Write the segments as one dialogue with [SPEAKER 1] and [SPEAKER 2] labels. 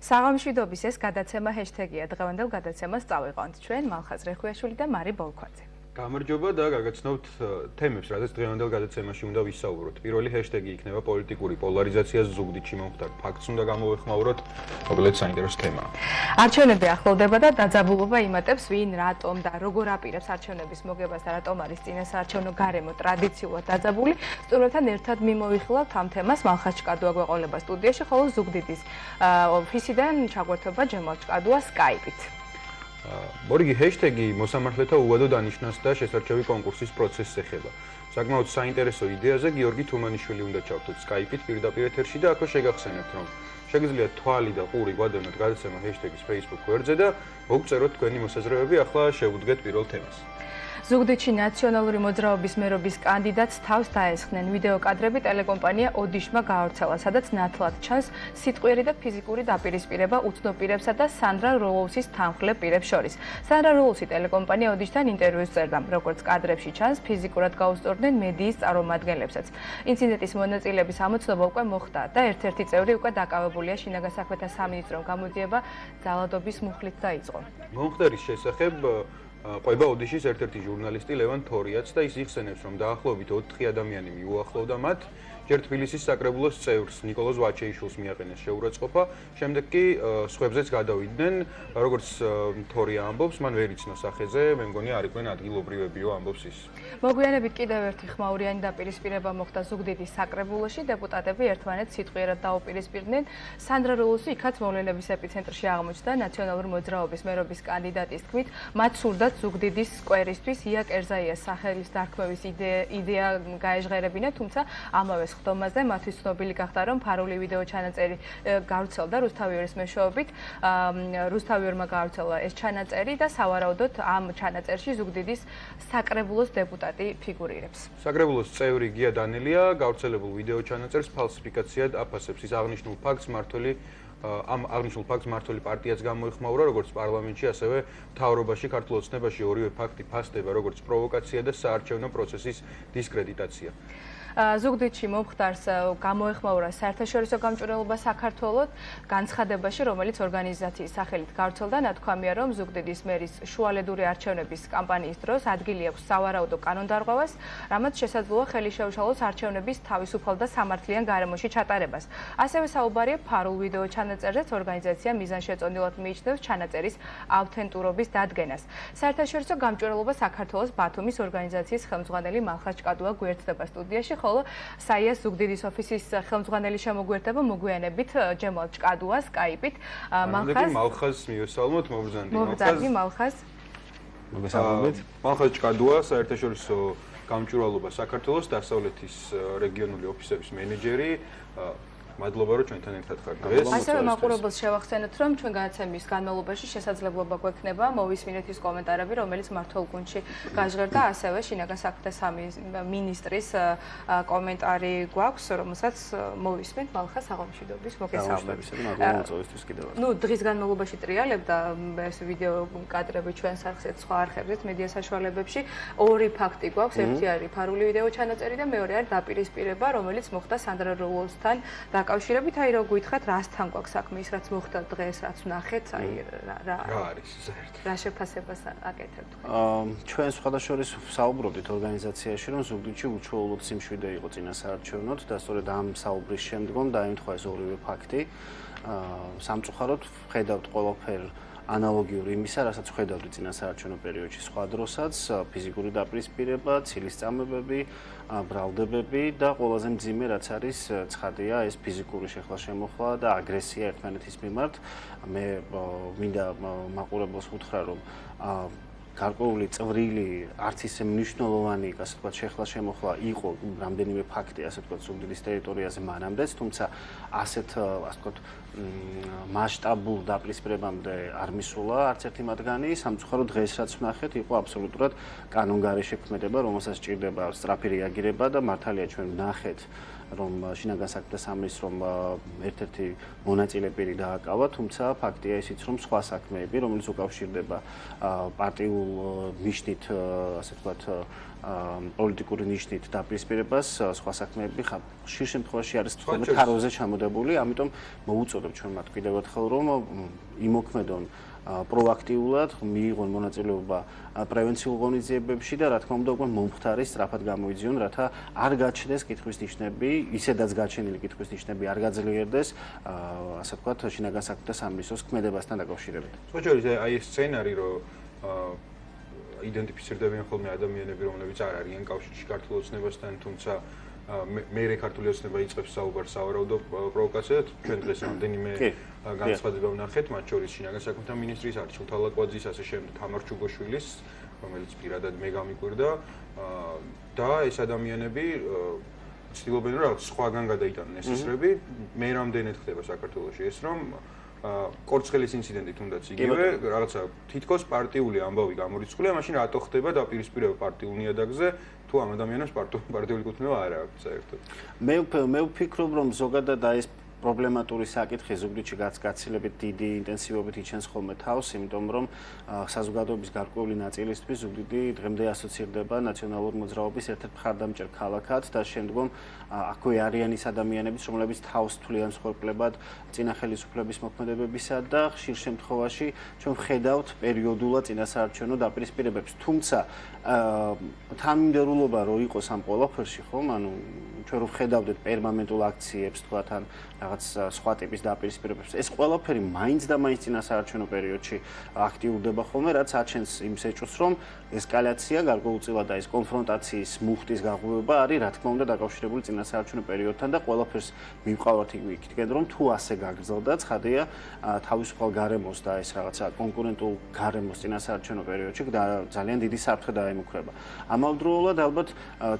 [SPEAKER 1] საღამოშვიდობის ეს გადაცემა ჰეშთეგია. დღევანდელ გადაცემას წავიყვანთ ჩვენ მალხაზ რეხვიაშვილი და მარი ბოლქვაძე.
[SPEAKER 2] გამარჯობა და გაგაცნობთ თემებს, რადგან დღევანდელ გადაცემაში უნდა ვისაუბროთ. პირველი ჰეშთეგი იქნება პოლიტიკური პოლარიზაციას ზუგდიდში მომხდარ ფაქტს უნდა გამოვეხმაუროთ, მოკლედ საინტერესო თემაა.
[SPEAKER 1] არჩევნები ახლოვდება და დაძაბულობა იმატებს, ვინ, რატომ და როგორ აპირებს არჩევნების მოგებას და რატომ არის წინასაარჩევნო გარემო ტრადიციულად დაძაბული. სტუმრებთან ერთად მიმოვიხილავთ ამ თემას. მალხაზ ჭკადუა გვეყოლება სტუდიაში, ხოლო ზუგდიდის ოფისიდან ჩაგვერთვება ჯემალ ჭკადუა სკაიპით.
[SPEAKER 2] მორიგი ჰეშთეგი მოსამართლეთა უვადო დანიშნას და შესარჩევი კონკურსის პროცესს ეხება. საკმაოდ საინტერესო იდეაზე გიორგი თუმანიშვილი უნდა ჩავთოთ სკაიპით პირდაპირ ეთერში და აქვე შეგახსენებთ, რომ შეგიძლიათ თვალი და ყური გვადევნოთ გადაცემა ჰეშთეგის Facebook გვერდზე და მოგწეროთ თქვენი მოსაზრებები. ახლა შევუდგეთ პირველ თემას.
[SPEAKER 1] ზუგდიდში ნაციონალური მოძრაობის მერობის კანდიდატს თავს დაესხნენ. ვიდეო კადრები ტელეკომპანია ოდიშმა გაავრცელა, სადაც ნათლად ჩანს სიტყვიერი და ფიზიკური დაპირისპირება უცნობ პირებსა და სანდრა როლოვსის თანმხლებ პირებს შორის. სანდრა როლოვსი ტელეკომპანია ოდიშთან ინტერვიუს წერდა. როგორც კადრებში ჩანს, ფიზიკურად გაუსწორდნენ მედიის წარმომადგენლებსაც. ინციდენტის მონაწილეების ამოცნობა უკვე მოხდა და ერთ-ერთი წევრი უკვე დაკავებულია შინაგან საქმეთა სამინისტრომ გამოძიება ძალადობის მუხლით დაიწყო.
[SPEAKER 2] მომხდარის შესახებ ყვება ოდიშის ერთ-ერთი ჟურნალისტი ლევან თორიაც და ის იხსენებს, რომ დაახლოებით 4 ადამიანი მიუახლოვდა მათ. ჯერ თბილისის საკრებულოს წევრს ნიკოლოზ ვაჩეიშვილს მიაყენეს შეურაცხყოფა, შემდეგ კი სხვებზეც გადავიდნენ. როგორც თორია ამბობს, მან ვერ იცნო სახეზე, მე მგონი არ იყვნენ ადგილობრივებიო, ამბობს ის.
[SPEAKER 1] მოგვიანებით კიდევ ერთი ხმაურიანი დაპირისპირება მოხდა ზუგდიდის საკრებულოში. დეპუტატები ერთმანეთს სიტყვიერად დაუპირისპირდნენ. სანდრა როლოვსი იქაც მოვლენების ეპიცენტრში აღმოჩნდა. ნაციონალური მოძრაობის მერობის კანდიდატის თქმით, მათ სურდათ ზუგდიდის სკვერისთვის ია კერზაიას სახელის დარქმევის იდეა გაეჟღერებინა, თუმცა ამავე ხდომაზე მათთვის ცნობილი გახდა, რომ ფარული ვიდეო ჩანაწერი გავრცელდა რუსთავიორის მეშვეობით. რუსთავიორმა გავრცელა ეს ჩანაწერი და სავარაუდოდ ამ ჩანაწერში ზუგდიდის საკრებულოს დეპუტატი ფიგურირებს.
[SPEAKER 2] საკრებულოს წევრი გია დანელია გავრცელებულ ვიდეო ჩანაწერს ფალსიფიკაციად აფასებს. ის აღნიშნულ ფაქტს მმართველი პარტიაც გამოეხმაურა, როგორც პარლამენტში, ასევე მთავრობაში, ქართულ ოცნებაში ორივე ფაქტი ფასდება, როგორც პროვოკაცია და საარჩევნო პროცესის დისკრედიტაცია.
[SPEAKER 1] ზუგდიდში მომხდარს გამოეხმაურა საერთაშორისო გამჭვირვალობა საქართველოს განცხადებაში, რომელიც ორგანიზაციის სახელით გავრცელდა. ნათქვამია, რომ ზუგდიდის მერის შუალედური არჩევნების კამპანიის დროს ადგილი აქვს სავარაუდო კანონდარღვევას, რამაც შესაძლოა ხელი შეუშალოს არჩევნების თავისუფალ და სამართლიან გარემოში ჩატარებას. ასევე საუბარია ფარულ ვიდეო ჩანაწერზეც ორგანიზაცია მიზანშეწონილად მიიჩნევს ჩანაწერის ავთენტურობის დადგენას. საერთაშორისო გამჭვირვალობა საქართველოს ბათუმის ორგანიზაციის ხელმძღვანელი მალხაზ ჭკადუა გვერდდება სტუდიაში, ხოლო საიას ზუგდიდის ოფისის ხელმძღვანელი შემოგვერდება მოგვიანებით ჯემალ ჭკადუა სკაიპით.
[SPEAKER 2] მალხაზ მივესალმოთ, მობრძანდი
[SPEAKER 1] მალხაზ.
[SPEAKER 2] მოგესალმებით. მალხაზ ჭკადუა საერთაშორისო გამჭვირვალობა საქართველოს დასავლეთის რეგიონული ოფისების მენეჯერი. მადლობა, რომ ჩვენთან ერთად ხართ დღეს.
[SPEAKER 1] ასევე მაყურებელს შევახსენოთ, რომ ჩვენ გადაცემის განმავლობაში შესაძლებლობა გვექნება მოვისმინეთ ის კომენტარები, რომელიც მართულ გუნდში გაჟღერდა, ასევე შინაგან საქმეთა სამინისტრის კომენტარი გვაქვს, რომელსაც მოვისმენთ მალხაზ საღამოშვიდობის მოგესალმებით. დღის განმავლობაში ტრიალებდა ეს ვიდეო კადრები ჩვენს არხზეც, სხვა არხებზეც, მედია საშუალებებში. ორი ფაქტი გვაქვს, ერთი არის ფარული ვიდეო ჩანაწერი და მეორე არის დაპირისპირება, რომელიც მოხდა სანდრა როლოვსთან კავშირებით. აი რო გითხრათ, რასთან გვაქვს საქმე, ის რაც მოხდა დღეს, რაც ვნახეთ, აი რა
[SPEAKER 2] არის საერთოდ.
[SPEAKER 1] რა შეფასებას აკეთებთ?
[SPEAKER 3] ჩვენ სხვადასხვა საუბრობდით ორგანიზაციაში, რომ ზუგდიდში უჩვეულოდ სიმშვიდე იყო წინასაარჩევნოდ და სწორედ ამ საუბრის შემდგომ დაემთხვა ეს ორივე ფაქტი. სამწუხაროდ ხედავთ ყველაფერს ანალოგიური იმისა, რასაც ხედავდი წინასაარჩევნო პერიოდში სხვა დროსაც, ფიზიკური დაპირისპირება, ცილის წამებები, ბრალდებები და ყველაზე მძიმე რაც არის ცხადია ეს ფიზიკური შეხლა-შემოხლა და აგრესია ერთმანეთის მიმართ. მე მინდა მაყურებელს უთხრა, რომ გარკვეული წვრილი, არც ისე მნიშვნელოვანი, ასე ვთქვათ, შეხლა-შემოხლა იყო რამდენიმე ფაქტი, ასე ვთქვათ, ზუგდიდის ტერიტორიაზე მანამდეც, თუმცა ასეთ, ასე ვთქვათ, მასშტაბურ დაპირისპირებამდე არ მისულა არც ერთი მათგანი. სამწუხაროდ დღეს რაც ვნახეთ, იყო აბსოლუტურად კანონგარეშე ქმედება, რომელსაც სჭირდება სწრაფი რეაგირება და მართალია ჩვენ ვნახეთ, რომ შინაგან საქმეთა სამინისტრომ ერთ-ერთი მონაწილე პირი დააკავა, თუმცა ფაქტია ისიც, რომ სხვა საქმეები, რომელიც უკავშირდება პარტიულ ნიშნით, ასე ვთქვათ, პოლიტიკური ნიშნით დაპირისპირებას, სხვა საქმეები ხშირ შემთხვევაში არის თქო თაროზე ჩამოდებული, ამიტომ მოუწოდებ ჩვენ მათ კიდევ ერთხელ რომ იმოქმედონ პროაქტიულად, მიიღონ მონაწილეობა პრევენციულ ღონისძიებებში და რა თქმა უნდა უკვე მომხდარი სწრაფად გამოიძიონ, რათა არ გაჩნდეს კითხვის ნიშნები, ისედაც გაჩენილი კითხვის ნიშნები არ გაძლიერდეს, ასე ვთქვათ, შინაგან საქმეთა სამინისტროს ქმედებასთან დაკავშირებით.
[SPEAKER 2] სხვა შორის აი ეს სცენარი, რომ იდენტიფიცირდებიან ხოლმე ადამიანები, რომლებიც არ არიან კავშირში ქართულ ოცნებასთან, თუმცა მერე ქართული ოცნება იწყებს საუბარს სავარაუდო პროვოკაციად, ჩვენ დღეს რამდენიმე განცხადება ვნახეთ, მათ შორის შინაგან საქმეთა მინისტრის არჩილ თალაკვაძის, ასე შემდეგ თამარ ჩუგოშვილის, რომელიც პირადად მე გამიკვირდა და ეს ადამიანები ცდილობენ რომ რაღაც სხვაგან გადაიტანონ ეს ისრები, მე რამდენად ხდება საქართველოში ეს რომ კორცხელის ინციდენტი თუნდაც იგივე რაღაცა თითქოს პარტიული ამბავი გამორიცხულია, მაშინ რატო ხდება დაპირისპირება პარტიულ ნიადაგზე თუ ამ ადამიანებს პარტიული კუთვნილება არ აქვს საერთოდ.
[SPEAKER 3] მე ვფიქრობ რომ ზოგადად აი ეს პრობლემატური საკითხი ზუგდიდში გაცილებით დიდი ინტენსივობით იჩენს ხოლმე თავს, იმიტომ რომ საზოგადოების გარკვეული ნაწილისთვის ზუგდიდი დღემდე ასოცირდება ნაციონალურ მოძრაობის ერთ-ერთ მხარდამჭერ ქალაქად და შემდგომ აქვე არიან ის ადამიანები, რომლებიც თავს თვლიან მსხვერპლებად წინა ხელისუფლების მოქმედებებისა და ხშირ შემთხვევაში ჩვენ ვხედავთ პერიოდულად წინასაარჩევნო დაპირისპირებებს. თუმცა თანმიმდევრულობა რო იყოს ამ ყველაფერში, ხომ, ანუ ჩვენ რო ვხედავდეთ პერმანენტულ აქციებს, თქვათ ან რაღაც სხვა ტიპის დაპირისპირებებს. ეს ყველაფერი მაინც და მაინც წინასაარჩევნო პერიოდში აქტიურდება ხოლმე, რაც აჩენს იმ სეჭოს, რომ ესკალაცია გარკვეულწილად და ეს კონფრონტაციის მუხტის გაღვივება არის, რა თქმა უნდა, დაკავშირებული წინასაარჩევნო პერიოდთან და ყველაფერს მივყავართ იქითკენ, რომ თუ ასე გაგრძელდა, ცხადია თავისუფალ გარემოს და ეს რაღაცა კონკურენტულ გარემოს წინასაარჩევნო პერიოდში ძალიან დიდი საფრთხე დაემუქრება. ამავდროულად ალბათ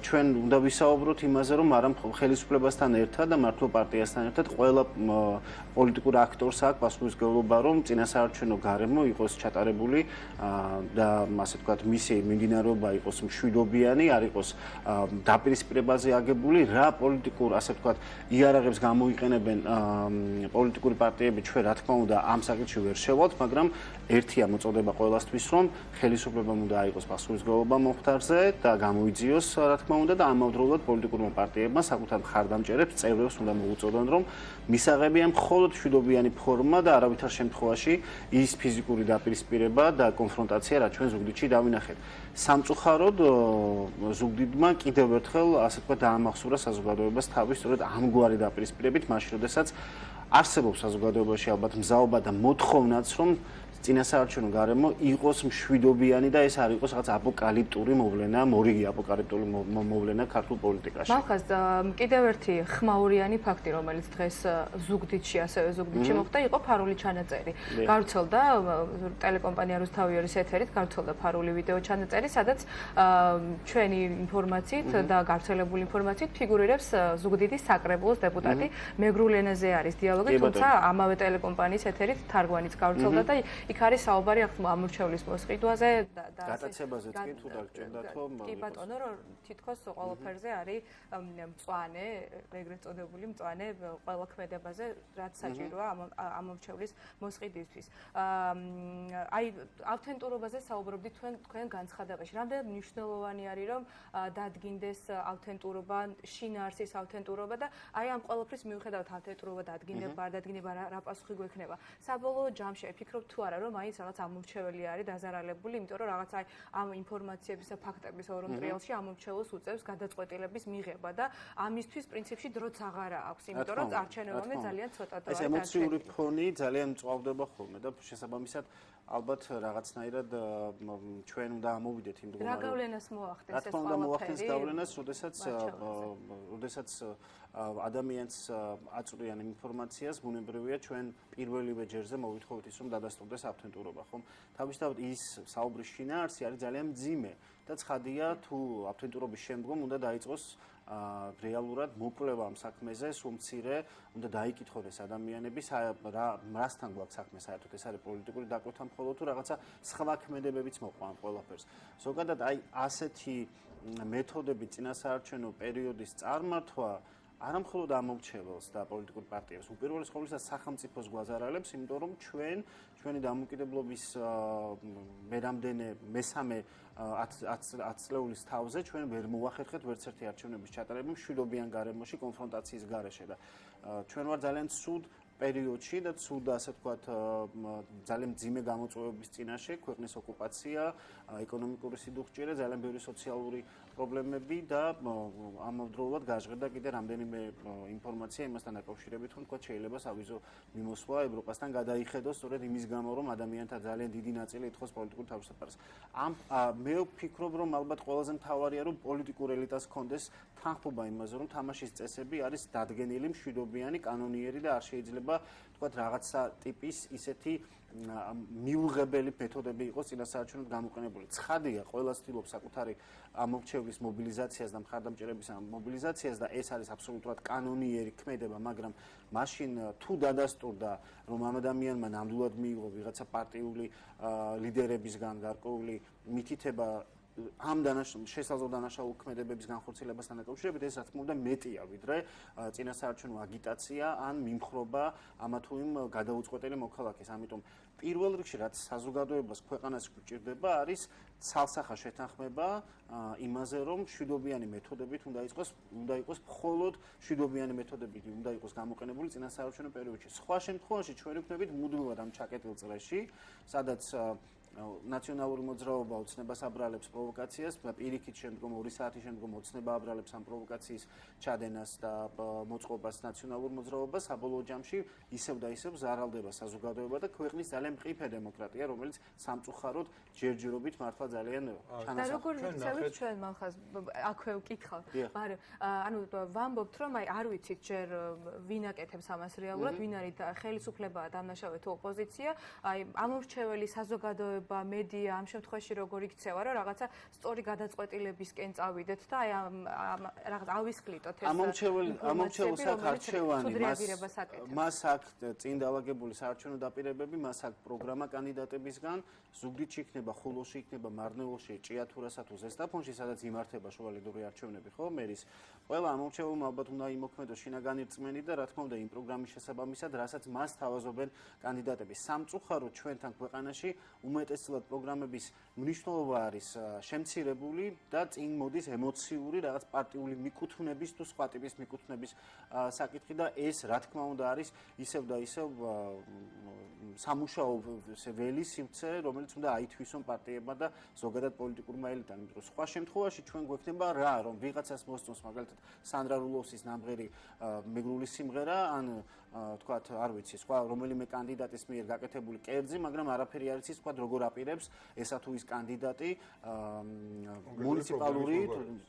[SPEAKER 3] ჩვენ უნდა ვისაუბროთ იმაზე, რომ არა ხელისუფლებასთან ერთად და მართლ პარტიასთან ერთად ყველა პოლიტიკურ აქტორს აქვს პასუხისმგებლობა, რომ წინასაარჩევნო გარემო იყოს ჩატარებული და ასე ვთქვათ, მისი მიმდინარეობა იყოს მშვიდობიანი, არ იყოს დაპირისპირებაზე აგებული, რა პოლიტიკურ, ასე ვთქვათ, იარაღებს გამოიყენებენ პოლიტიკური პარტიები, ჩვენ რა თქმა უნდა ამ საკითხში ვერ შევალთ, მაგრამ ერთია მოწოდება ყველასთვის, რომ ხელისუფლებამ უნდა აიღოს პასუხისმგებლობა მომხდარზე და გამოიძიოს, რა თქმა უნდა, და ამავდროულად პოლიტიკურმა პარტიებმა საკუთარ მხარდამჭერებს, წევრებს უნდა მოუწოდონ, რომ მისაღებია მხოლოდ მშვიდობიანი ფორმა და არავითარ შემთხვევაში ის ფიზიკური დაპირისპირება და კონფრონტაცია, რაც ჩვენ ზუგდიდში დავინახეთ. სამწუხაროდ ზუგდიდმა კიდევ ერთხელ, ასე ვთქვათ, დაამახსოვრა საზოგადოებას თავის სწორედ ამგვარი დაპირისპირებით, მაშინ როდესაც არსებობს საზოგადოებაში ალბათ მზაობა და მოთხოვნაც, რომ წინასაარჩევნო გარემო იყოს მშვიდობიანი და ეს არ იყოს რაღაც აპოკალიპტური მოვლენა, მორიგი აპოკალიპტური მოვლენა ქართულ პოლიტიკაში.
[SPEAKER 1] მალხაზ, კიდევ ერთი ხმაურიანი ფაქტი, რომელიც დღეს ზუგდიდში, ასევე ზუგდიდში მოხდა, იყო ფარული ჩანაწერი. გავრცელდა ტელეკომპანია რუსთავიორის ეთერით, გავრცელდა ფარული ვიდეო ჩანაწერი, სადაც ჩვენი ინფორმაციით და გავრცელებული ინფორმაციით ფიგურირებს ზუგდიდის საკრებულოს დეპუტატი. მეგრულ ენაზე არის დიალოგი, თუმცა ამავე ტელეკომპანიის ეთერით თარგმანიც გავრცელდა და იქ არის საუბარი ამორჩევლის მოსყიდვაზე და
[SPEAKER 3] გადაცემაზე კი თუ დაგჭირდათ რომ
[SPEAKER 1] კი ბატონო, რომ თითქოს ყველაფერზე არის მწვანე, ეგრეთ წოდებული მწვანე ყველა ქმედებაზე, რაც საჭიროა ამორჩევლის მოსყიდვისთვის. აი ავთენტურობაზე საუბრობდით თქვენ განცხადებაში. რამდენად მნიშვნელოვანი არის რომ დადგინდეს ავთენტურობა, შინაარსის ავთენტურობა და აი ამ ყველაფრის მიუხედავად ავთენტურობა დადგინდება, არ დადგინდება, რა პასუხი გვექნება. საბოლოო ჯამში ფიქრობ თუ არა რომ მაინც რაღაც ამორჩეველი არის დაზარალებული, იმიტომ რომ რაღაც აი ამ ინფორმაციების და ფაქტების ორ ტრიალში ამორჩეულს უწევს გადაწყვეტილების მიღება და ამისთვის პრინციპში დროც აღარა აქვს, იმიტომ რომ არჩევნებამდე ძალიან ცოტა დრო არის.
[SPEAKER 3] ეს ემოციური ფონი ძალიან მწვავდება ხოლმე და შესაბამისად ალბათ რაღაცნაირად ჩვენ უნდა ამოვიდეთ იმ მდგომარეობაში.
[SPEAKER 1] რა გავლენას მოახდენს ეს ყველაფერი?
[SPEAKER 3] რა თქმა უნდა მოახდენს გავლენას, როდესაც ადამიანს აწვრიან ინფორმაციას, ბუნებრივია ჩვენ პირველივე ჯერზე მოვითხოვთ ის რომ დადასტურდეს ავთენტურობა, ხომ? თავისთავად ის საუბრის შინაარსი არის ძალიან მძიმე და ცხადია თუ ავთენტურობის შემდგომ უნდა დაიწყოს რეალურად მოკვლევა ამ საქმეზე, სულ მცირე უნდა დაიკითხონ ეს ადამიანები, რასთან გვაქვს საქმე საერთოდ, ეს არის პოლიტიკური დაკვეთა მხოლოდ თუ რაღაცა სხვა ქმედებებიც მოყვა ამ ყველაფერს. ზოგადად აი ასეთი მეთოდები წინასაარჩევნო პერიოდის წარმართვა არა მხოლოდ ამორჩეველს და პოლიტიკურ პარტიებს, უპირველეს ყოვლისა სახელმწიფოს გვაზარალებს, იმიტომ რომ ჩვენი დამოუკიდებლობის მესამე 10 წლეულის თავზე ჩვენ ვერ მოახერხეთ ვერც ერთი არჩევნების ჩატარება მშვიდობიან გარემოში, კონფრონტაციის გარეშე და ჩვენ ვარ ძალიან ცუდ პერიოდში და ცუდა ასე ვთქვათ ძალიან მძიმე გამოწვევების წინაშე, ქვეყნის ოკუპაცია, ეკონომიკური სიდუხჭირე, ძალიან ბევრი სოციალური პრობლემები და ამავდროულად გაჟღერდა კიდე რამდენიმე ინფორმაცია იმასთან დაკავშირებით, რომ თქვათ შეიძლება სავიზო მიმოსვლა ევროპასთან გადაიხედოს სწორედ იმის გამო, რომ ადამიანთა ძალიან დიდი ნაწილი ითხოვს პოლიტიკურ თავისუფლებას. მე ვფიქრობ, რომ ალბათ ყველაზე მთავარია, რომ პოლიტიკურ ელიტას ჰქონდეს თანხმობა იმაზე, რომ თამაშის წესები არის დადგენილი, მშვიდობიანი, კანონიერი და არ შეიძლება თქვათ რაღაცა ტიპის ისეთი მიუღებელი მეთოდები იყოს წინასაარჩევნოდ გამოყენებული. ცხადია, ყველა ცდილობს საკუთარი ამორჩევლის მობილიზაციას და მხარდამჭერების მობილიზაციას და ეს არის აბსოლუტურად კანონიერი ქმედება, მაგრამ მაშინ თუ დადასტურდა, რომ ამ ადამიანმა ნამდვილად მიიღო ვიღაცა პარტიული ლიდერებისგან გარკვეული მითითება ამ შესაძლო დანაშაულ ქმედებების განხორციელებასთან დაკავშირებით ეს რა თქმა უნდა მეტია ვიდრე წინასაარჩევნო აგიტაცია ან მიმხრობა ამა თუ იმ გადაუწყვეტელი მოქალაქეს. ამიტომ პირველ რიგში რაც საზოგადოებას ქვეყანას გვჭირდება არის ცალსახა შეთანხმება იმაზე რომ მშვიდობიანი მეთოდებით უნდა იყოს მხოლოდ მშვიდობიანი მეთოდებით უნდა იყოს გამოყენებული წინასაარჩევნო პერიოდში. სხვა შემთხვევაში ჩვენ ვიქნებით მუდმივად ამ ჩაკეტილ წრეში, სადაც ნაციონალური მოძრაობა ოცნებას აბრალებს პროვოკაციას, პირიქით შემდგომ 2 საათის შემდგომ ოცნება აბრალებს ამ პროვოკაციის ჩადენას და მოწყობას ნაციონალურ მოძრაობას, საბოლოო ჯამში ისევ და ისევ ზარალდება საზოგადოება და ქვეყნის ძალიან მყიფე დემოკრატია, რომელიც სამწუხაროდ ჯერჯერობით მართლა ძალიან ჩანასახმარია.
[SPEAKER 1] და როგორ ვიცავით ჩვენ მახას აქვე ვკითხავ, მაგრამ ანუ ვამბობთ რომ აი არ ვიცით ჯერ ვინ აკეთებს ამას რეალურად, ვინ არის ხელისუფლება, დამნაშავე თუ ოპოზიცია, აი ამორჩეველი საზოგადოება მედია ამ შემთხვევაში როგორ იქცევა რომ რაღაცა სწორი გადაწყვეტილებისკენ წავიდეთ და აი რაღაც ავისყლიტოთ ეს
[SPEAKER 3] ამორჩეველს აქ არჩევანი მას აქ წინ დაალაგებული საარჩევნო დაპირებები, მას აქ პროგრამა კანდიდატებისგან, ზუგდიდში იქნება, ხულოში იქნება, მარნეულში, ჭიათურასა თუ ზესტაფონში, სადაც იმართება შუალედური არჩევნები, ხო, მერის. ყველა ამორჩეველმა ალბათ უნდა იმოქმედოს შინაგანი რწმენი და რა თქმა უნდა იმ პროგრამის შესაბამისად, რასაც მას თავაზობენ კანდიდატები. სამწუხაროდ ჩვენთან ქვეყანაში უმეტესად პროგრამების მნიშვნელობა არის შემცირებული და წინ მოდის ემოციური რაღაც პარტიული მიკუთვნების თუ სხვა ტიპის მიკუთვნების საკითხი და ეს რა თქმა უნდა არის ისევ და ისევ სამუშაო ველი სივრცე, რომელიც უნდა აითვისონ პარტიებმა და ზოგადად პოლიტიკურმა ელიტამ. იმიტომ რომ სხვა შემთხვევაში ჩვენ გვექნება რა, რომ ვიღაცას მოსწონს მაგალითად სანდრა რულოვსის ნამღერი მეგრული სიმღერა ან თქვათ არ ვიცი, სხვა რომელიმე კანდიდატის მიერ გაკეთებული კერძი, მაგრამ არაფერი არ იცის, თქვათ როგორ აპირებს ესა თუ ის კანდიდატი მუნიციპალური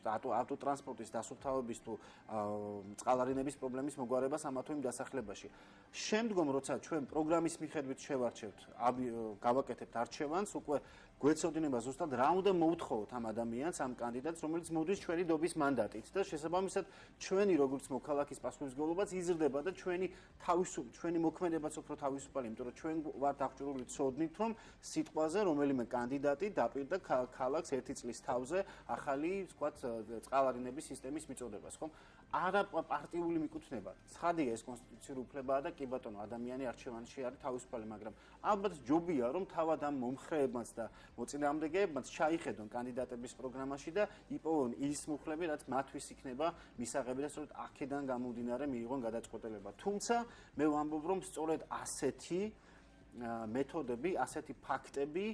[SPEAKER 3] ავტოტრანსპორტის დასუფთავების თუ წყალარინების პრობლემის მოგვარებას ამა თუ იმ დასახლებაში. შემდგომ როცა ჩვენ პროგრამის მიხედვით შევარჩევთ, გავაკეთებთ არჩევანს, უკვე გვეცოდინება ზუსტად რა უნდა მოუთხოვოთ ამ ადამიანს, ამ კანდიდატს, რომელიც მოდის ჩვენი დობის მანდატით და შესაბამისად ჩვენი როგორც მოქალაქის პასუხისმგებლობაც იზრდება და ჩვენი მოქმედებაც უფრო თავისუფალი, იმიტომ რომ ჩვენ ვართ აღჭურვილი ცოდნით, რომ სიტყვაზე რომელიმე კანდიდატი დაპირდა ქალაქს 1 წლის თავზე ახალი, ვთქვათ, წყალარინების სისტემის მიწოდებას, ხო? არა პარტიული მიკუთვნება. ცხადია ეს კონსტიტუციური უფლებაა და კი ბატონო, ადამიანი არჩევანში არის თავისუფალი, მაგრამ ალბათ ჯობია რომ თავად ამ მომხრეებმაც და მოწინააღმდეგეებმაც ჩაიხედონ კანდიდატების პროგრამაში და იპოვონ ის მუხლები, რაც მათთვის იქნება მისაღები და სწორედ აქედან გამომდინარე მიიღონ გადაწყვეტილება. თუმცა მე ვამბობ, რომ სწორედ ასეთი მეთოდები, ასეთი ფაქტები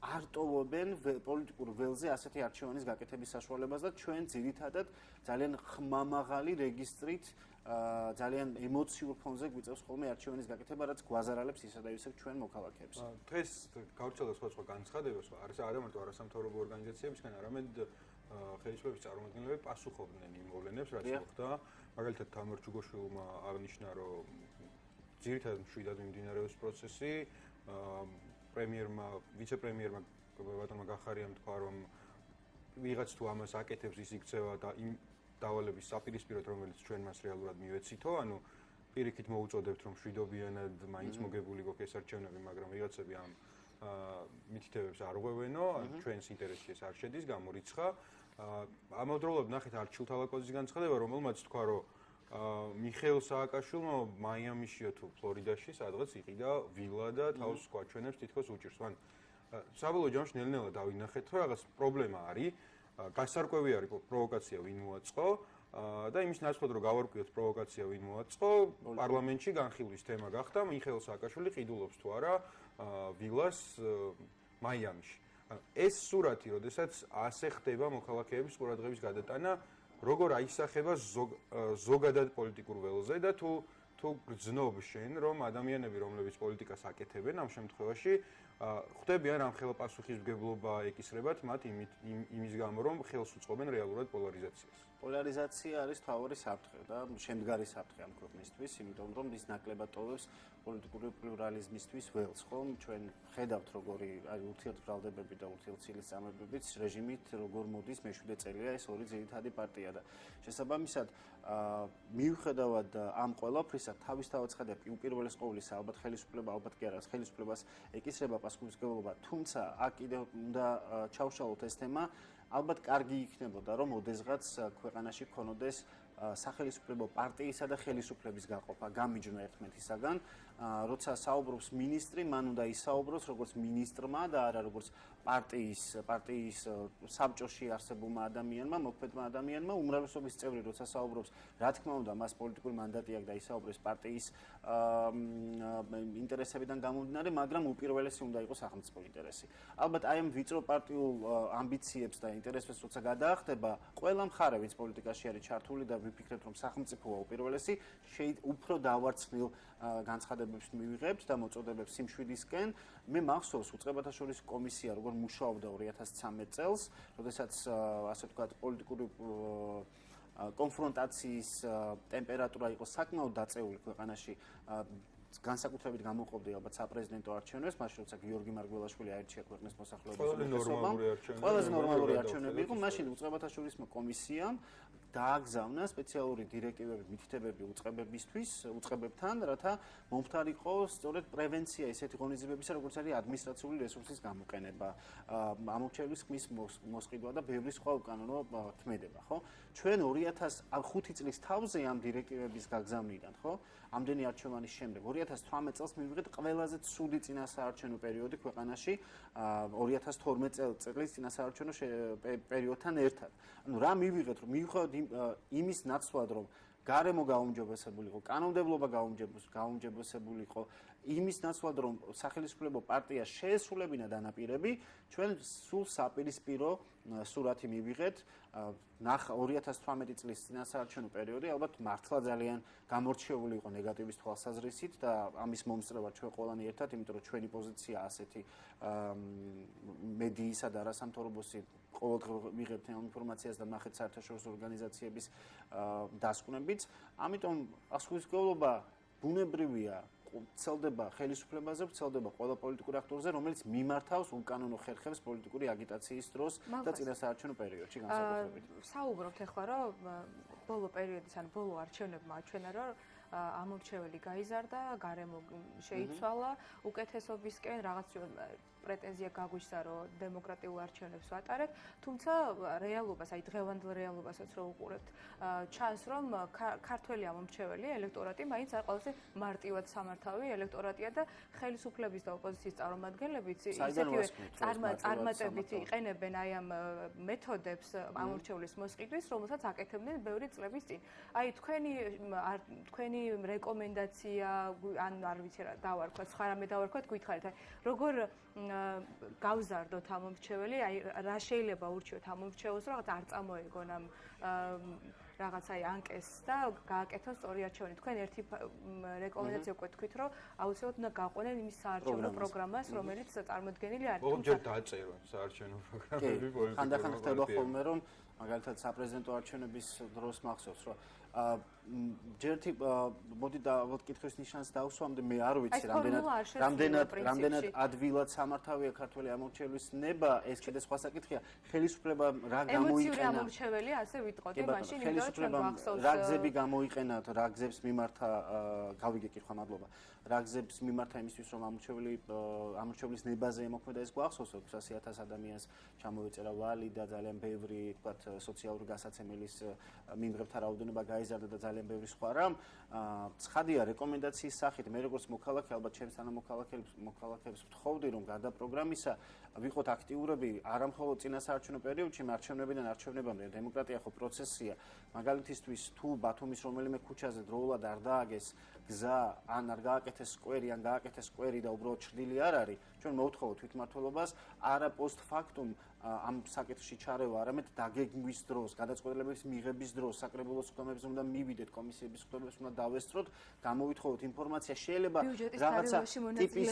[SPEAKER 3] არ ტოვობენ პოლიტიკურ ველზე ასეთი არჩევანის გაკეთების საშუალებას და ჩვენ ძირითადად ძალიან ხმამაღალი რეგისტრით ძალიან ემოციურ ფონზე გვიწევს ხოლმე არჩევანის გაკეთება, რაც გვაზარალებს ისე და ისე ჩვენ მოქალაქეებს.
[SPEAKER 2] დღეს გავრცელდა სხვა განცხადებას, არა მარტო არასამთავრობო ორგანიზაციებისგან, არამედ ხელისუფლების წარმომადგენლები პასუხობდნენ იმ მოვლენებს, რაც მოხდა. მაგალითად, თამარ ჯუგოშვილმა აღნიშნა, რომ ძირითადად მშვიდად მიმდინარეობს პროცესი, პრემიერმა, ვიცე-პრემიერმა ბატონმა გახარიამ თქვა, რომ ვიღაც თუ ამას აკეთებს, ის იქცევა და იმ დავალების საპირისპიროდ, რომელიც ჩვენ მას რეალურად მივეცითო, ანუ პირიქით მოუწოდებთ, რომ მშვიდობიანად მაინც მოგებული გოქ ეს არჩევნები, მაგრამ ვიღაცები ამ მითითებებს არ ღვევენო, ჩვენს ინტერესში ეს არ შედის, გამორიცხა. ამავდროულად ნახეთ არჩილ თალაკოზის განცხადება, რომელმაც თქვა, რომ მიხეილ სააკაშვილმა მაიამიშია თუ ფლორიდაში სადღაც იყიდა ვილა და თავს გვაჩვენებს თითქოს უჭირს. მან საბოლოო ჯამში ნელ-ნელა დავინახეთ, რომ რაღაც პრობლემა არის, გასარკვევი არის პროვოკაცია ვინ მოაწყო და იმის ნაცვლად რომ გავარკვიოთ პროვოკაცია ვინ მოაწყო, პარლამენტში განხილვის თემა გახდა მიხეილ სააკაშვილი ყიდულობს თუ არა ვილას მაიამიში. ეს სურათი, როდესაც ასე ხდება მოქალაქეების ყურადღების გადატანა, როგორ აისახება ზოგადად პოლიტიკურ ველზე და თუ გრძნობ შენ, რომ ადამიანები, რომლებიც პოლიტიკას აკეთებენ ამ შემთხვევაში, ხვდებიან რამხელა პასუხისმგებლობა ეკისრებათ მათ იმის გამო, რომ ხელს უწყობენ რეალურად პოლარიზაციას.
[SPEAKER 3] პოლარიზაცია არის თავარი საფრთხე და შემდგარი საფრთხე ამ ქვეყნისთვის, იმიტომ რომ ის ნაკლებად ტოვებს პოლიტიკური პლურალიზმისთვის ველს, ხო? ჩვენ ხედავთ როგორი არის ურთიერთბრალდებები და ურთიერთცილისწამებებიც რეჟიმით როგორ მოდის მე-7 წელია ეს ორი ძირითადი პარტია და შესაბამისად მიუხედავად ამ ყველაფრისა თავისთავად ხედავ უპირველეს ყოვლისა ალბათ ხელისუფლება ალბათ კი არა ხელისუფლებას ეკისრება პასუხისმგებლობა, თუმცა აქ კიდევ უნდა ჩავშალოთ ეს თემა, ალბათ კარგი იქნებოდა რომ ოდესღაც ქვეყანაში ქონოდეს სახელისუფლებო პარტიისა და ხელისუფლების გაყოფა, გამიჯვნა ერთმანეთისაგან, როცა საუბრობს მინისტრი, მან უნდა ისაუბროს როგორც მინისტრმა და არა როგორც პარტიის საბჭოში არსებულმა ადამიანმა, მოქმედმა ადამიანმა, უმრავლესობის წევრი როცა საუბრობს, რა თქმა უნდა, მას პოლიტიკური მანდატი აქვს და ისაუბროს პარტიის ინტერესებიდან გამომდინარე, მაგრამ უპირველესი უნდა იყოს სახელმწიფო ინტერესი. ალბათ აი ამ ვიწრო პარტიულ ამბიციებს და ინტერესებს როცა გადაახდება, ყველა მხარე, ვინც პოლიტიკაში არის ჩართული და ვიფიქრებთ, რომ სახელმწიფოა უპირველესი, უფრო დავარცხნილ განცხადებებს მივიღებთ და მოწოდებებს სიმშვიდისკენ. მე მახსოვს უწყებათა შორის კომისია როგორ მუშაობდა 2013 წელს, როდესაც ასე ვთქვათ, პოლიტიკური კონფრონტაციის ტემპერატურა იყო საკმაოდ დაწეული ქვეყანაში. განსაკუთრებით გამოყოფდი ალბათ საპრეზიდენტო არჩევნებს, მაშინ როცა გიორგი მარგველაშვილი აირჩია ქვეყნის მოსახლეობის უმეტესობამ. ყველაზე ნორმალური არჩევნები იყო, მაშინ უწყებათა შორის კომისიამ დააგზავნა სპეციალური დირექტივები, მითითებები უწყებებთან, რათა მომხდარიყო სწორედ პრევენცია ისეთი ღონისძიებებისა, როგორც არის ადმინისტრაციული რესურსის გამოყენება, ამორჩევის ხმის მოსყიდვა და ბევრი სხვა უკანონო ქმედება, ხო? ჩვენ 2005 წლის თავზე ამ დირექტივების გაგზავნიდან, ხო? ამდენი არჩევანის შემდეგ 2018 წელს მივიღეთ ყველაზე ცუდი წინასაარჩევნო პერიოდი ქვეყანაში 2012 წლის წინასაარჩევნო პერიოდთან ერთად. ანუ რა მივიღეთ, რომ მივხვდით იმის ნაცვლად, რომ გარემო გაუმჯობესებული იყო, კანონმდებლობა გაუმჯობესებული იყო, იმის ნაცვლად, რომ სახელისუფლებო პარტია შეესრულებინა დანაპირები, ჩვენ სულ საპირისპირო სურათი მივიღეთ 2018 წლის წინასაარჩევნო პერიოდი, ალბათ მართლა ძალიან გამორჩეული იყო ნეგატივის თვალსაზრისით და ამის მომსწრება ჩვენ ყველანი ერთად, იმიტომ რომ ჩვენი პოზიცია ასეთი მედიისა და არასამთავრობოსი ყოველდღე ვიღებთ ინფორმაციას და ნახეთ საერთაშორისო ორგანიზაციების დასკვნებიც. ამიტომ პასუხისმგებლობა ბუნებრივია, ვრცელდება ხელისუფლებაზე, ვრცელდება ყველა პოლიტიკურ აქტორზე, რომელიც მიმართავს უკანონო ხერხებს პოლიტიკური აგიტაციის დროს და წინასაარჩევნო პერიოდში განსაკუთრებით.
[SPEAKER 1] საუბრობთ ახლა, რომ ბოლო პერიოდის ან ბოლო არჩევნებმა აჩვენა, რომ ამორჩეველი გაიზარდა, გარემო შეიცვალა, უკეთესობისკენ რაღაც პრეტენზია გაგვიჩნდა, რომ დემოკრატიულ არჩევნებს ვატარებთ, თუმცა რეალობას, აი დღევანდელ რეალობასაც რო უყურებთ, ჩანს, რომ ქართველი ამორჩეველი ელექტორატი მაინც არ ყველაზე მარტივად სამართავი ელექტორატია და ხელისუფლების და ოპოზიციის წარმომადგენლებიც ისეთივე წარმატებით იყენებენ აი ამ მეთოდებს ამორჩევლის მოსყიდვის, რომელსაც აკეთებდნენ ბევრი წლების წინ. აი თქვენი რეკომენდაცია, ან არ ვიცი რა დავარქვათ, სხვა რამე დავარქვათ, გითხარით, აი როგორ გავზარდოთ ამორჩეველი, აი რა შეიძლება ურჩიოთ ამორჩეველს, რომ რაღაც არ წამოეგონ ამ რაღაც აი ანკეს და გააკეთოს სწორი არჩევანი. თქვენ ერთი რეკომენდაცია უკვე თქვით, რომ აუცილებლად უნდა გაყვნენ იმის საარჩევნო პროგრამას, რომელიც წარმოდგენილი არის.
[SPEAKER 2] თუმცა დაწერო საარჩევნო პროგრამები პოლიტიკურ.
[SPEAKER 3] ხანდახან ხდება ხოლმე, რომ მაგალითად საპრეზიდენტო არჩევნების დროს მახსოვს, რომ ჯერთი მოდი და ალბათ კითხვის ნიშანს დავსვამდე, მე არ ვიცი რამდენად ადვილად სამართავია ქართველი ამორჩევლის ნება, ეს კიდე სხვა საკითხია. ხელისუფლება რა გამოიყენა?
[SPEAKER 1] ემოციური ამორჩეველი, ასე ვიტყოდი მაშინ, იმიტომ რომ ჩვენ გვახსოვს
[SPEAKER 3] რა გზები გამოიყენა, რა გზებს მიმართა, გავიგე კითხვა, მადლობა. რა გზებს მიმართა იმისთვის, რომ ამორჩევლის ნებაზე ემოქმედა, ეს გვახსოვს 600,000 ადამიანს ჩამოვეწერა ვალი და ძალიან ბევრი, თქვათ, სოციალური გასაცემელის მიმღებთა რაოდენობა გაიზარდა და ძალიან ბევრი სხვა რამ. ცხადია რეკომენდაციის სახით მე როგორც მოქალაქე, ალბათ ჩემს თანამოქალაქეებს ვთხოვდი, რომ გარდა პროგრამისა ვიყოთ აქტიურები არა მხოლოდ წინასაარჩევნო პერიოდში, არჩევნებიდან არჩევნებამდე. დემოკრატია ხო პროცესია. მაგალითისთვის თუ ბათუმის რომელიმე ქუჩაზე დროულად არ დააგეს გზა, ან არ გააკეთეს სკვერი, ან გააკეთეს სკვერი და უბრალოდ ჩრდილი არ არის, ჩვენ მოვთხოვოთ თვითმმართველობას არა პოსტფაქტუმ ამ საკითხში ჩარევა, არამედ დაგეგმვის დროს, გადაწყვეტილების მიღების დროს, საკრებულოს ხდომებზე უნდა მივიდეთ, კომისიების ხდომებს უნდა დავესწროთ, გამოვითხოვოთ ინფორმაცია, შეიძლება რაღაცა ტიპის,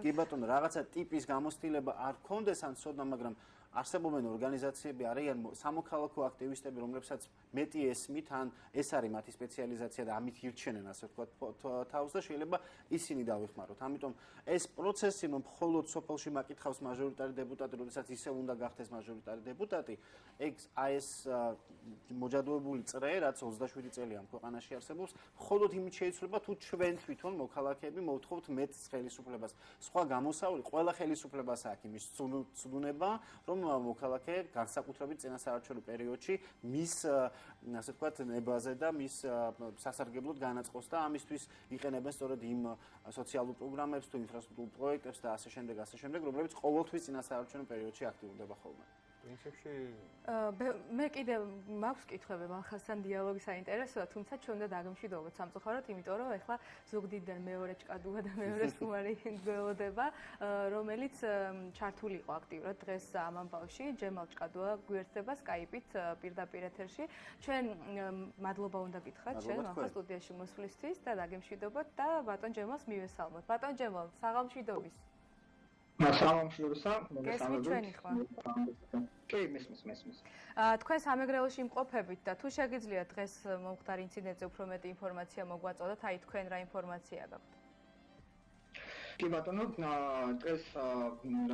[SPEAKER 3] კი ბატონო, რაღაცა ტიპის გამოცდილება არ გქონდეს ან ცოდნა, მაგრამ არსებობენ ორგანიზაციები, არიან სამოქალაქო აქტივისტები, რომლებსაც მეტი ესმით, ან ეს არის მათი სპეციალიზაცია და ამით ირჩენენ, ასე ვთქვათ, თავს და შეიძლება ისინი დავიხმაროთ. ამიტომ ეს პროცესი, რომ მხოლოდ სოფელში მაკითხავს მაჟორიტარი დეპუტატი, როდესაც ისევ უნდა გახდეს მაჟორიტარი დეპუტატი, ეს მოჯადოებული წრე, რაც 27 წელია ამ ქვეყანაში არსებობს, მხოლოდ იმით შეიცვლება, თუ ჩვენ თვითონ მოქალაქეები მოვთხოვთ მეტ ხელისუფლებას. სხვა გამოსავალი ყველა ხელისუფლებას აქვს იმის ცუდუნება, რომ მოქალაქე განსაკუთრებით წინასაარჩევნო პერიოდში მის ასე ვთქვათ ნებაზე და მის სასარგებლოდ განაწყოს და ამისთვის იყენებენ სწორედ იმ სოციალურ პროგრამებს თუ ინფრასტრუქტურულ პროექტებს და ასე შემდეგ, რომლებიც ყოველთვის წინასაარჩევნო პერიოდში აქტიურდება ხოლმე.
[SPEAKER 2] პრინციპში
[SPEAKER 1] მე კიდევ მაქვს კითხვები მახასთან დიალოგი საინტერესოა, თუმცა ჩვენ უნდა დაგემშვიდობოთ სამწუხაროდ, იმიტომ რომ ეხლა ზუგდიდიდან მეორე ჭკადუა და მეორე სტუმარი გველოდება, რომელიც ჩართული იყო აქტიურად დღეს ამ ამბავში, ჯემალ ჭკადუა გვერდება Skype-ით პირდაპირ ეთერში. ჩვენ მადლობა უნდა გითხრათ შენ ახლა სტუდიაში მოსვლისთვის და დაგემშვიდობოთ და ბატონ ჯემალს მივესალმოთ. ბატონ ჯემალ, საღამშვიდობის.
[SPEAKER 4] საღამშვიდობისა, მოგესალმებით. კი, მესმის.
[SPEAKER 1] თქვენ სამეგრელოში იმყოფებით და თუ შეგიძლიათ დღეს მომხდარ ინციდენტზე უფრო მეტი ინფორმაცია მოგვაწოდოთ, აი თქვენ რა ინფორმაცია გაქვთ?
[SPEAKER 4] კი ბატონო, დღეს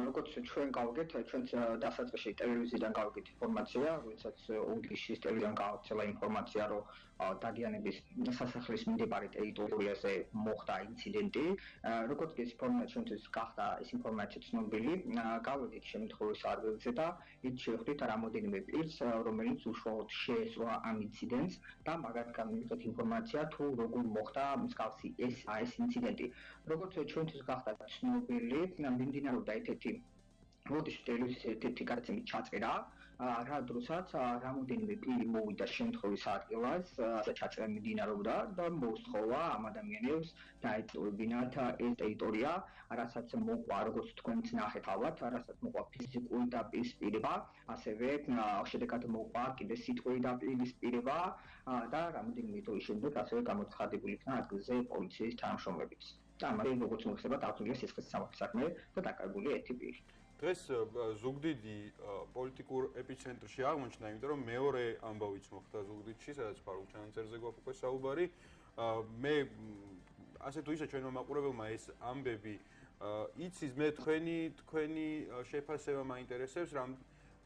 [SPEAKER 4] როგორც ჩვენ გავიგეთ, ჩვენ დასაწყისში ტელევიზიიდან გავიგეთ ინფორმაცია, როდესაც უდიშის ტელევიზიიდან გავრცელა ინფორმაცია, რომ დადიანების სასახლის მიმდებარე ტერიტორიაზე მოხდა ინციდენტი. როგორც ეს ინფორმაცია ჩვენთვის გახდა ეს ინფორმაცია ცნობილი, გავიგეთ შემთხვევის ადგილზე და იქ შევხვდით რამოდენიმე პირს, რომელიც უშუალოდ შეესვა ამ ინციდენტს და მაგათ გამივიღეთ ინფორმაცია თუ როგორ მოხდა მსგავსი ეს ინციდენტი. როგორც ჩვენთვის გახდა ცნობილი, მიმდინარეობდა ერთ-ერთი უდიშის ტელევიზიის ერთ-ერთი გადაცემის ჩაწერა, რა დროსაც რამოდენიმე პირი მოვიდა შემთხვევის ადგილას, ჩაწერა მიმდინარეობდა და მოუსწხოვა ამ ადამიანებს დაეტოვებინათ ეს ტერიტორია, რასაც მოყვა, როგორც თქვენც ნახეთ ალბათ, რასაც მოყვა ფიზიკური დაპირისპირება, ასევე შედეგად მოყვა კიდე სიტყვიერი დაპირისპირება და რამოდენიმე დროის შემდეგ ასევე გამოცხადებული იქნა ადგილზე პოლიციის თანამშრომლებიც. და ამაზე როგორც მოხდება დაუწყია სისხლის სამართლის საქმე და დაკარგულია ერთი პირი.
[SPEAKER 2] დღეს ზუგდიდი პოლიტიკურ ეპიცენტრში აღმოჩნდა, იმიტომ რომ მეორე ამბავიც მოხდა ზუგდიდში, სადაც ფარულ ჩანაწერზე გვაქვს უკვე საუბარი. მე ასე თუ ისე ჩვენმა მაყურებელმა ეს ამბები იცის, მე თქვენი შეფასება მაინტერესებს,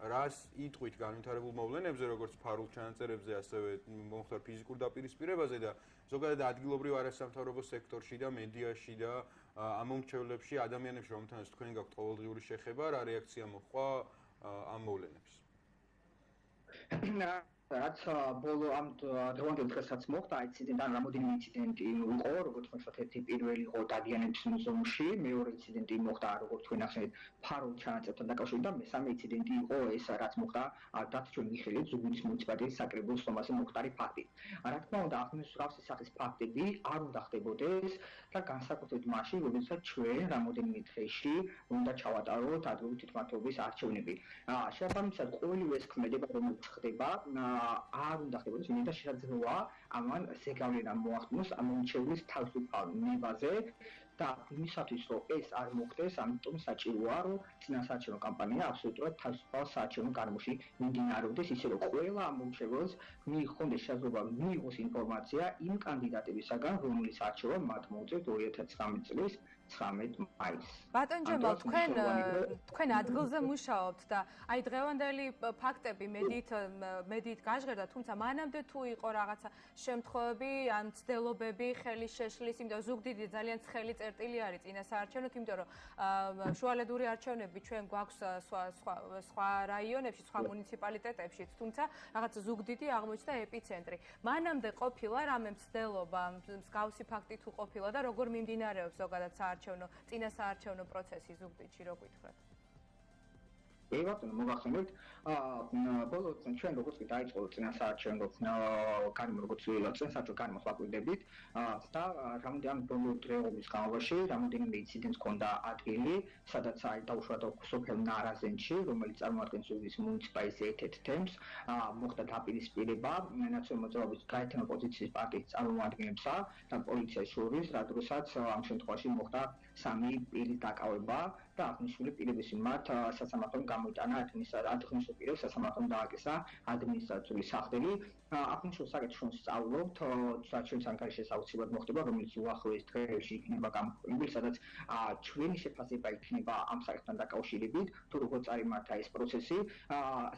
[SPEAKER 2] რას იტყვით განვითარებულ მოვლენებზე, როგორც ფარულ ჩანაწერებზე, ასევე მომხდარ ფიზიკურ დაპირისპირებაზე და ზოგადად ადგილობრივ არასამთავრობო სექტორში და მედიაში და ამ მომრჩევლებში, ადამიანებში, რომთანაც თქვენ გაქვთ ყოველდღიური შეხება, რა რეაქცია მოჰყვა ამ მოვლენებს?
[SPEAKER 4] რაც ბოლო ამ დღევანდელ დღესაც მოხდა ინციდენტი, რამოდენიმე ინციდენტი იყო, როგორც თქვენთვისაც ერთი პირველი იყო დადიანების მუზეუმში, მეორე ინციდენტი მოხდა, როგორც თქვენ ახსენეთ, ფარულ ჩანაწერთან დაკავშირებით და მესამე ინციდენტი იყო ეს, რაც მოხდა დათჩენ მიხეილით ზუგდიდის მუნიციპალიტეტის საკრებულოს ხდომაზე მოხდარი ფაქტი. რა თქმა უნდა, აღმოსავლეთის სახის ფაქტები არ უნდა ხდებოდეს და განსაკუთრებით მაშინ, როდესაც ჩვენ რამოდენიმე დღეში უნდა ჩავატაროთ ადგილობრივი თვითმმართველობის არჩევნები. შესაბამისად, ყოველივე ეს ქმედება, რომელიც ხდება, არ უნდა ხდებოდეს, ვინაიდან შესაძლოა ამან ზეგავლენა მოახდინოს ამ მომრჩევლის თავისუფალ ნებაზე და იმისათვის, რომ ეს არ მოხდეს, ამიტომ საჭიროა, რომ წინასაარჩევნო კამპანია აბსოლუტურად თავისუფალ საარჩევნო გარემოში მიმდინარეობდეს, ისე რომ ყველა ამ მომრჩეველს მიიღოს შესაძლებლობა მიიღოს ინფორმაცია იმ კანდიდატებისაგან, რომლის არჩევა მათ მოუწევთ 2019 წლის 19 მაისს.
[SPEAKER 1] ბატონ ჯემალ, თქვენ ადგილზე მუშაობთ და აი დღევანდელი ფაქტები მედიით გაჟღერდა, თუმცა მანამდე თუ იყო რაღაცა შემთხვევები ან ცდილობები ხელის შეშლის, იმიტომ ზუგდიდი ძალიან ცხელი წერტილი არის წინასაარჩევნოდ, იმიტომ რომ შუალედური არჩევნები ჩვენ გვაქვს სხვა რაიონებში, სხვა მუნიციპალიტეტებშიც, თუმცა რაღაც ზუგდიდი აღმოჩნდა ეპიცენტრი. მანამდე ყოფილა რამე მცდელობა, მსგავსი ფაქტი თუ ყოფილა და როგორ მიმდინარეობს ზოგადად წინასაარჩევნო პროცესი ზუგდიდში, რო გითხრათ?
[SPEAKER 4] ბატონო, მოგახსენებთ, ბოლოს ჩვენ როგორც კი დაიწყო წინასაარჩევნო განმე როგორც წინასაარჩევნო განმოხმაკვიდებით და რამოდენიმე ბოლო დღეების განმავლობაში რამოდენიმე ინციდენტს ჰქონდა ადგილი, სადაც დაუშვათ სოფელ ნარაზენში, რომელიც წარმოადგენს ზუგდიდის მუნიციპალიტეტის ერთ-ერთ თემს, მოხდა დაპირისპირება ნაციონალური მოძრაობის გაერთიანებული ოპოზიციის პარტიის წარმომადგენლებსა და პოლიციის შორის, რადგანაც ამ შემთხვევაში მოხდა 3 პირის დაკავება და აღნიშნული პირების მიმართ სასამართლომ გამოიტანა ადმინისტრაციულ პირებს სასამართლომ დააკისრა ადმინისტრაციული სახელი. აღნიშნულ საკითხს ჩვენ სწავლობთ, ჩვენს ანგარიშში აუცილებლად მოხდება, რომელიც უახლოეს დღეებში იქნება გამოყენებული, სადაც ჩვენი შეფასება იქნება ამ საკითხთან დაკავშირებით, თუ როგორ წარიმართა ეს პროცესი.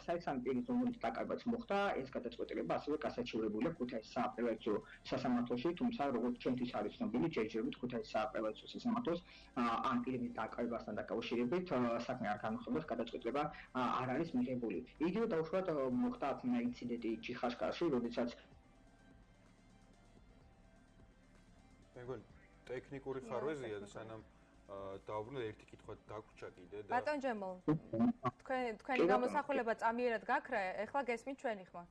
[SPEAKER 4] საერთოდ პირის რომელიც დაკავებაც მოხდა, ეს გადაწყვეტილება ასევე გასაჩივრებულია ქუთაისის სააპელაციო სასამართლოში, თუმცა როგორც ჩვენთვის არის ცნობილი, ჯერჯერობით ქუთაისის სააპელაციო სასამართლოს ამ პირის დაკავებასთან დაკავშირებით საქმე არ განხორციელებს, გადაწყვეტილება არ არის მიღებული. იგივე დაუშვათ მოხდა ინციდენტი ჩიხაშკარში, როდესაც
[SPEAKER 2] მეგონი ტექნიკური ხარვეზია და სანამ დაუბრუნდა ერთი კითხვა დაგვრჩა კიდე და
[SPEAKER 1] ბატონ ჯემო, თქვენი გამოსახულება წამიერად გაქრა, ეხლა გესმით ჩვენი ხმა?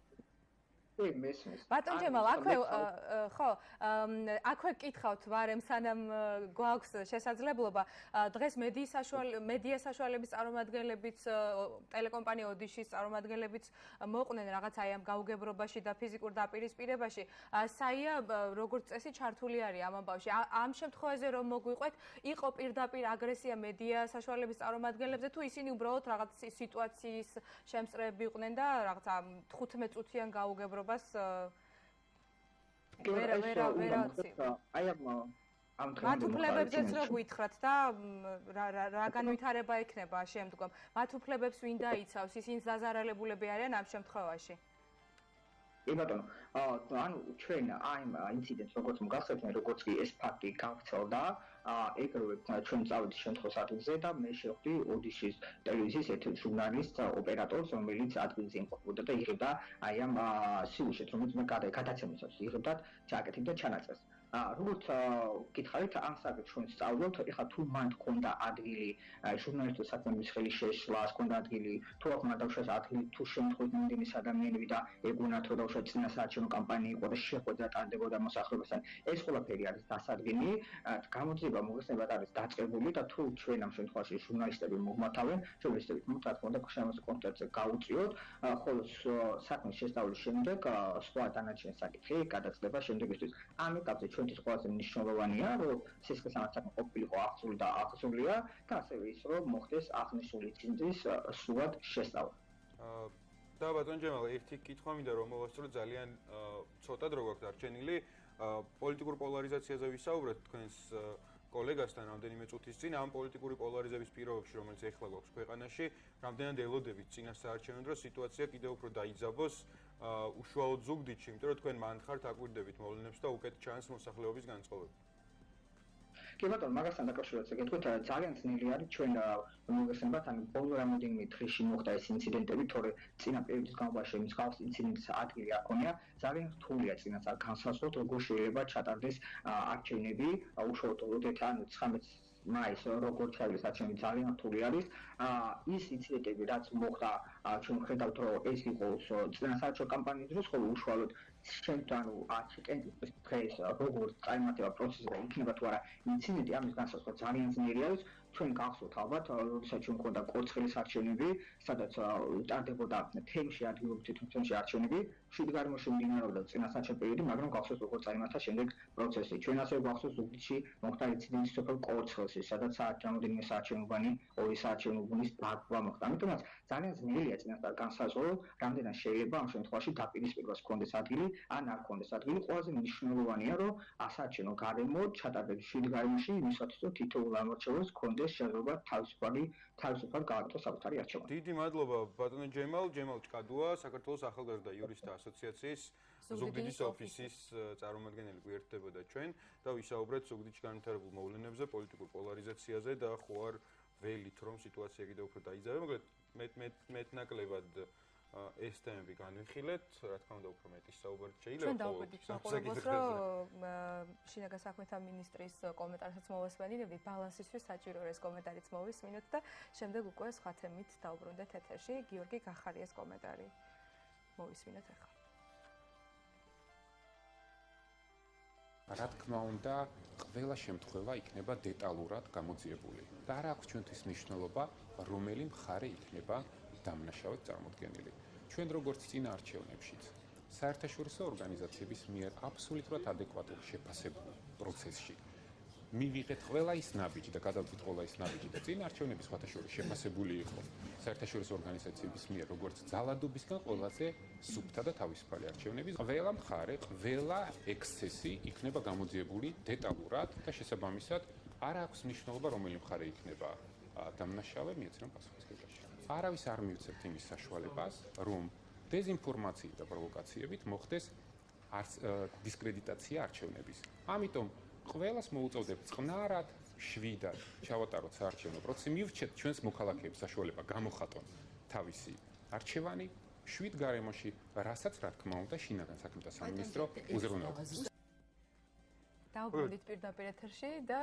[SPEAKER 4] მესმის.
[SPEAKER 1] ბატონ ჯემალ, აქვე კითხავთ ვარემ სანამ გვაქვს შესაძლებლობა, დღეს მედია საშუალების წარმომადგენლებიც, ტელეკომპანია ოდიშის წარმომადგენლებიც მოყვნენ რაღაც აი ამ გაუგებრობაში და ფიზიკურ დაპირისპირებაში. საია როგორც წესი ჩართული არის ამ ამბავში. ამ შემთხვევაზე რომ მოგვიყვეთ, იყო პირდაპირ აგრესია მედია საშუალების წარმომადგენლებზე თუ ისინი უბრალოდ რაღაც სიტუაციის შემსწრეები იყვნენ და რაღაც 15 წუთიან გაუგებრობას მათ უფლებებზეც რო გითხრათ და რა განვითარება ექნება შემდგომ. მათ უფლებებს ვინ დაიცავს, ისინი დაზარალებულები არიან ამ შემთხვევაში?
[SPEAKER 4] ბატონო, ანუ ჩვენ ამ ინციდენტს როგორც მოგახსენებთ, როგორც კი ეს ფაქტი გავრცელდა, ეგრევე ჩვენ წავედი შემთხვევის ადგილზე და მე შევხვდი ოდიშის ტელევიზიის ერთ-ერთ ჟურნალისტ ოპერატორს, რომელიც ადგილზე იმყოფებოდა და იღებდა აი ამ სიუჟეტს, რომელიც მე გადაცემასაც იღებდა, ჩააკეთებდა ჩანაწერს. როგორც გითხარით, ამ საკითხს ჩვენ სწავლობთ, ეხლა თუ მან ჰქონდა ადგილი ჟურნალისტის საქმის ხელის შეშლა, ჰქონდა ადგილი, თუ აქ მან დაუშვათ ადგილი, თუ შემთხვევით მიმდინის ადამიანები და ეგონათ რომ დაუშვათ წინასაარჩევნო კამპანია იყო და შეხვედრა ტარდებოდა მოსახლეობასთან, ეს ყველაფერი არის დასადგენი, გამოძიება მოგესწრებათ არის დაწყებული და თუ ჩვენ ამ შემთხვევაში ჟურნალისტები მოგმართავენ, ჟურნალისტებით რა თქმა უნდა შემოს კონტექსტზე გაუწიოთ, ხოლო საქმის შესწავლის შემდეგ სხვა დანარჩენი საკითხი გადაწყვეტა შემდეგისთვის. ამ ეტაპზე ჩვენთვის ყველაზე მნიშვნელოვანია, რომ სისხლის საქმე ყოფილიყო აღწეული და აღწულია და ასევე ის, რომ მოხდეს აღნიშნული ინციდენტის სრულად შესწავლა.
[SPEAKER 2] და ბატონ ჯემალ, ერთი კითხვა მინდა რომ მოვასწრო ძალიან ცოტა დრო გვაქვს დარჩენილი. პოლიტიკურ პოლარიზაციაზე ვისაუბრეთ თქვენს კოლეგასთან რამდენიმე წუთის წინ ამ პოლიტიკური პოლარიზების პირობებში, რომელიც ეხლა გვაქვს ქვეყანაში, რამდენად ელოდებით წინასაარჩევნო დროს სიტუაცია კიდევ უფრო დაიძაბოს უშუალოდ ზუგდიდში, იმიტომ რომ თქვენ მან ხართ აკვირდებით მოვლენებს და უკეთ ჩანს მოსახლეობის განწყობები.
[SPEAKER 4] კი ბატონო, მაგასთან დაკავშირებით გეტყვით, ძალიან ძნელი არის ჩვენ მოგესწრებათ, ანუ ბოლო რამოდენიმე დღეში მოხდა ეს ინციდენტები, თორე წინა პერიოდის განმავლობაში მსგავს ინციდენტის ადგილი არ ქონია, ძალიან რთულია წინასწარ განსაზღვროთ, როგორ შეიძლება ჩატარდეს არჩევნები, უშუალოდ 19 მაის როგორც ჩაიდეს არჩევნები ძალიან რთული არის. ის ინციდენტები, რაც მოხდა, ჩვენ ხედავთ, რომ ეს იყო წინასაარჩევნო კამპანიის დროს, ხოლო უშუალოდ შემდგომ არჩევნების დღეს როგორც წაიმართება პროცესი და იქნება თუ არა ინციდენტი, ამის განსაზღვრა ძალიან ძნელი არის. ჩვენ გახსოვთ ალბათ, როდესაც ჩვენ მქონდა კორცხელის არჩევნები, სადაც ტარდებოდა თემში ადგილობრივ თემში არჩევნები, შვიდ გარემოში მიმდინარეობდა წინასაარჩევნო პერიოდი, მაგრამ გახსოვთ როგორ წაიმართა შემდეგ პროცესი. ჩვენ ასევე გახსოვთ ზუგდიდში მოხდა ინციდენტი სოფელ კორცხელში, სადაც რამოდენიმე საარჩევნოვანი, ორი საარჩევნოვანის დაგვა მოხდა. ამიტომაც ძალიან ძნელია წინასწარ განსაზღვროთ, რამდენად შეიძლება ამ შემთხვევაში დაპირისპირებას ჰქონდეს ადგილი, ან არ ჰქონდეს ადგილი. ყველაზე მნიშვნელოვანია, რომ ასაარჩევნო გარემო ჩატარდეს შვიდ გარემოში, იმისათვის რომ თითოეულ ამორჩეულს ჰქონდეს შეიძლება თავისუფლად გააკეთოს საკუთარი არჩევანი.
[SPEAKER 2] დიდი მადლობა ბატონო ჯემალ, ჯემალ ჭკადუა, საქართველოს ახალგაზრდა იურისტთა ასოციაციის ზუგდიდის ოფისის წარმომადგენელი გვერდებოდა ჩვენ და ვისაუბრეთ ზუგდიდში განვითარებულ მოვლენებზე, პოლიტიკურ პოლარიზაციაზე და ხო არ ველით რომ სიტუაცია კიდევ უფრო დაიძაბება, მაგრამ მეტნაკლებად ეს თემები განვიხილეთ, რა თქმა უნდა უფრო მეტის საუბარი შეიძლება.
[SPEAKER 1] ჩვენ დავგვიდით მაყურებელს, რომ შინაგან საქმეთა მინისტრის კომენტარსაც მოვასვენინებთ, ბალანსისთვის საჭირო ეს კომენტარიც მოვისმინოთ და შემდეგ უკვე სხვა თემით დავბრუნდეთ ეთერში. გიორგი გახარიას კომენტარი მოვისმინოთ ახლა.
[SPEAKER 5] რა თქმა უნდა, ყველა შემთხვევა იქნება დეტალურად გამოძიებული და არ აქვს ჩვენთვის მნიშვნელობა, რომელი მხარე იქნება დამნაშავედ წარმოდგენილი. ჩვენ როგორც წინა არჩევნებშიც, საერთაშორისო ორგანიზაციების მიერ აბსოლუტურად ადეკვატურ შეფასებულ პროცესში მივიღეთ ყველა ის ნაბიჯი და გადავდით ყველა ის ნაბიჯი და წინა არჩევნების სხვათა შორის შეფასებული იყო საერთაშორისო ორგანიზაციების მიერ როგორც ძალადობისგან ყველაზე სუფთა და თავისუფალი არჩევნების. ყველა მხარე, ყველა ექსცესი იქნება გამოძიებული დეტალურად და შესაბამისად არ აქვს მნიშვნელობა, რომელი მხარე იქნება დამნაშავე მიეცნო პასუხისმგებლობაში. არავის არ მივცემთ იმის საშუალებას, რომ დეზინფორმაციით და პროვოკაციებით მოხდეს დისკრედიტაცია არჩევნების. ამიტომ ყველას მოუწევდებ წყნარად, შვიდად ჩავატაროთ საარჩევნო პროცესი, მივრჩეთ ჩვენს მოქალაქეებს საშუალება გამოხატონ თავისი არჩევანი შვიდ გარემოში, რასაც რა თქმა უნდა შინაგან საქმეთა სამინისტრო უზრუნველყოფს.
[SPEAKER 1] დავბრუნდით პირდაპირ ეთერში და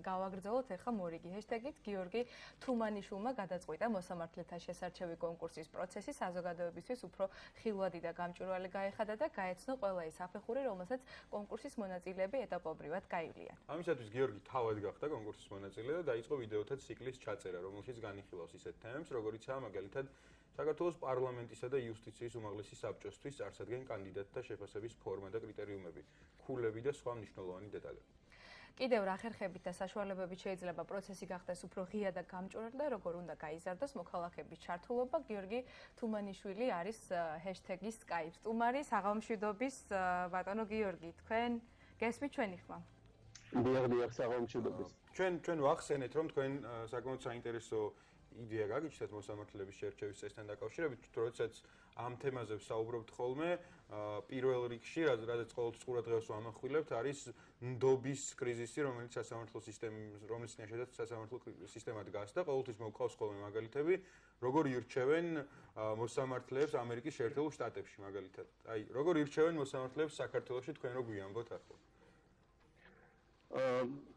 [SPEAKER 1] გავაგრძელოთ ახლა მორიგი ჰეშთეგით. გიორგი თუმანიშვილმა გადაწყვიტა მოსამართლეთა შესარჩევი კონკურსის პროცესი საზოგადოებისთვის უფრო ხილვადი და გამჭვირვალე გაეხადა და გაეცნო ყველა ის საფეხური, რომელსაც კონკურსის მონაწილეები ეტაპობრივად გაივლიან.
[SPEAKER 2] ამისათვის გიორგი თავად გახდა კონკურსის მონაწილე და დაიწყო ვიდეოთა ციკლის ჩაწერა, რომელშიც განიხილავს ისეთ თემებს, როგორიცაა მაგალითად საქართველოს პარლამენტისა და იუსტიციის უმაღლესი საბჭოსთვის წარსადგენ კანდიდატთა შეფასების ფორმა და კრიტერიუმები, ქულები და სხვა მნიშვნელოვანი დეტალები.
[SPEAKER 1] კიდევ რა ხერხებით და საშუალებებით შეიძლება პროცესი გახდეს უფრო ღია და გამჭვირვალე და როგორ უნდა გაიზარდოს მოქალაქეების ჩართულობა. გიორგი თუმანიშვილი არის ჰეშთეგის Skype სტუმარი. საღამომშვიდობის ბატონო გიორგი, თქვენ გესმით ჩვენი ხმა?
[SPEAKER 6] დიახ, საღამომშვიდობის.
[SPEAKER 2] ჩვენ ვახსენეთ, რომ თქვენ საკმაოდ საინტერესო იდეა გაგიჩნდათ მოსამართლეების შერჩევის წესთან დაკავშირებით, როდესაც ამ თემაზე ვსაუბრობთ ხოლმე, პირველ რიგში, რადგან ყოველთვის ყურადღებას ვამახვილებთ, არის ნდობის კრიზისი, რომელიც სასამართლო სისტემის, რომლის წინაშეც სასამართლო სისტემა დგას და ყოველთვის მოვყავს ხოლმე მაგალითები, როგორ ირჩევენ მოსამართლეებს ამერიკის შეერთებულ შტატებში მაგალითად. აი, როგორ ირჩევენ მოსამართლეებს საქართველოში, თქვენ რო გვიამბოთ ახლა.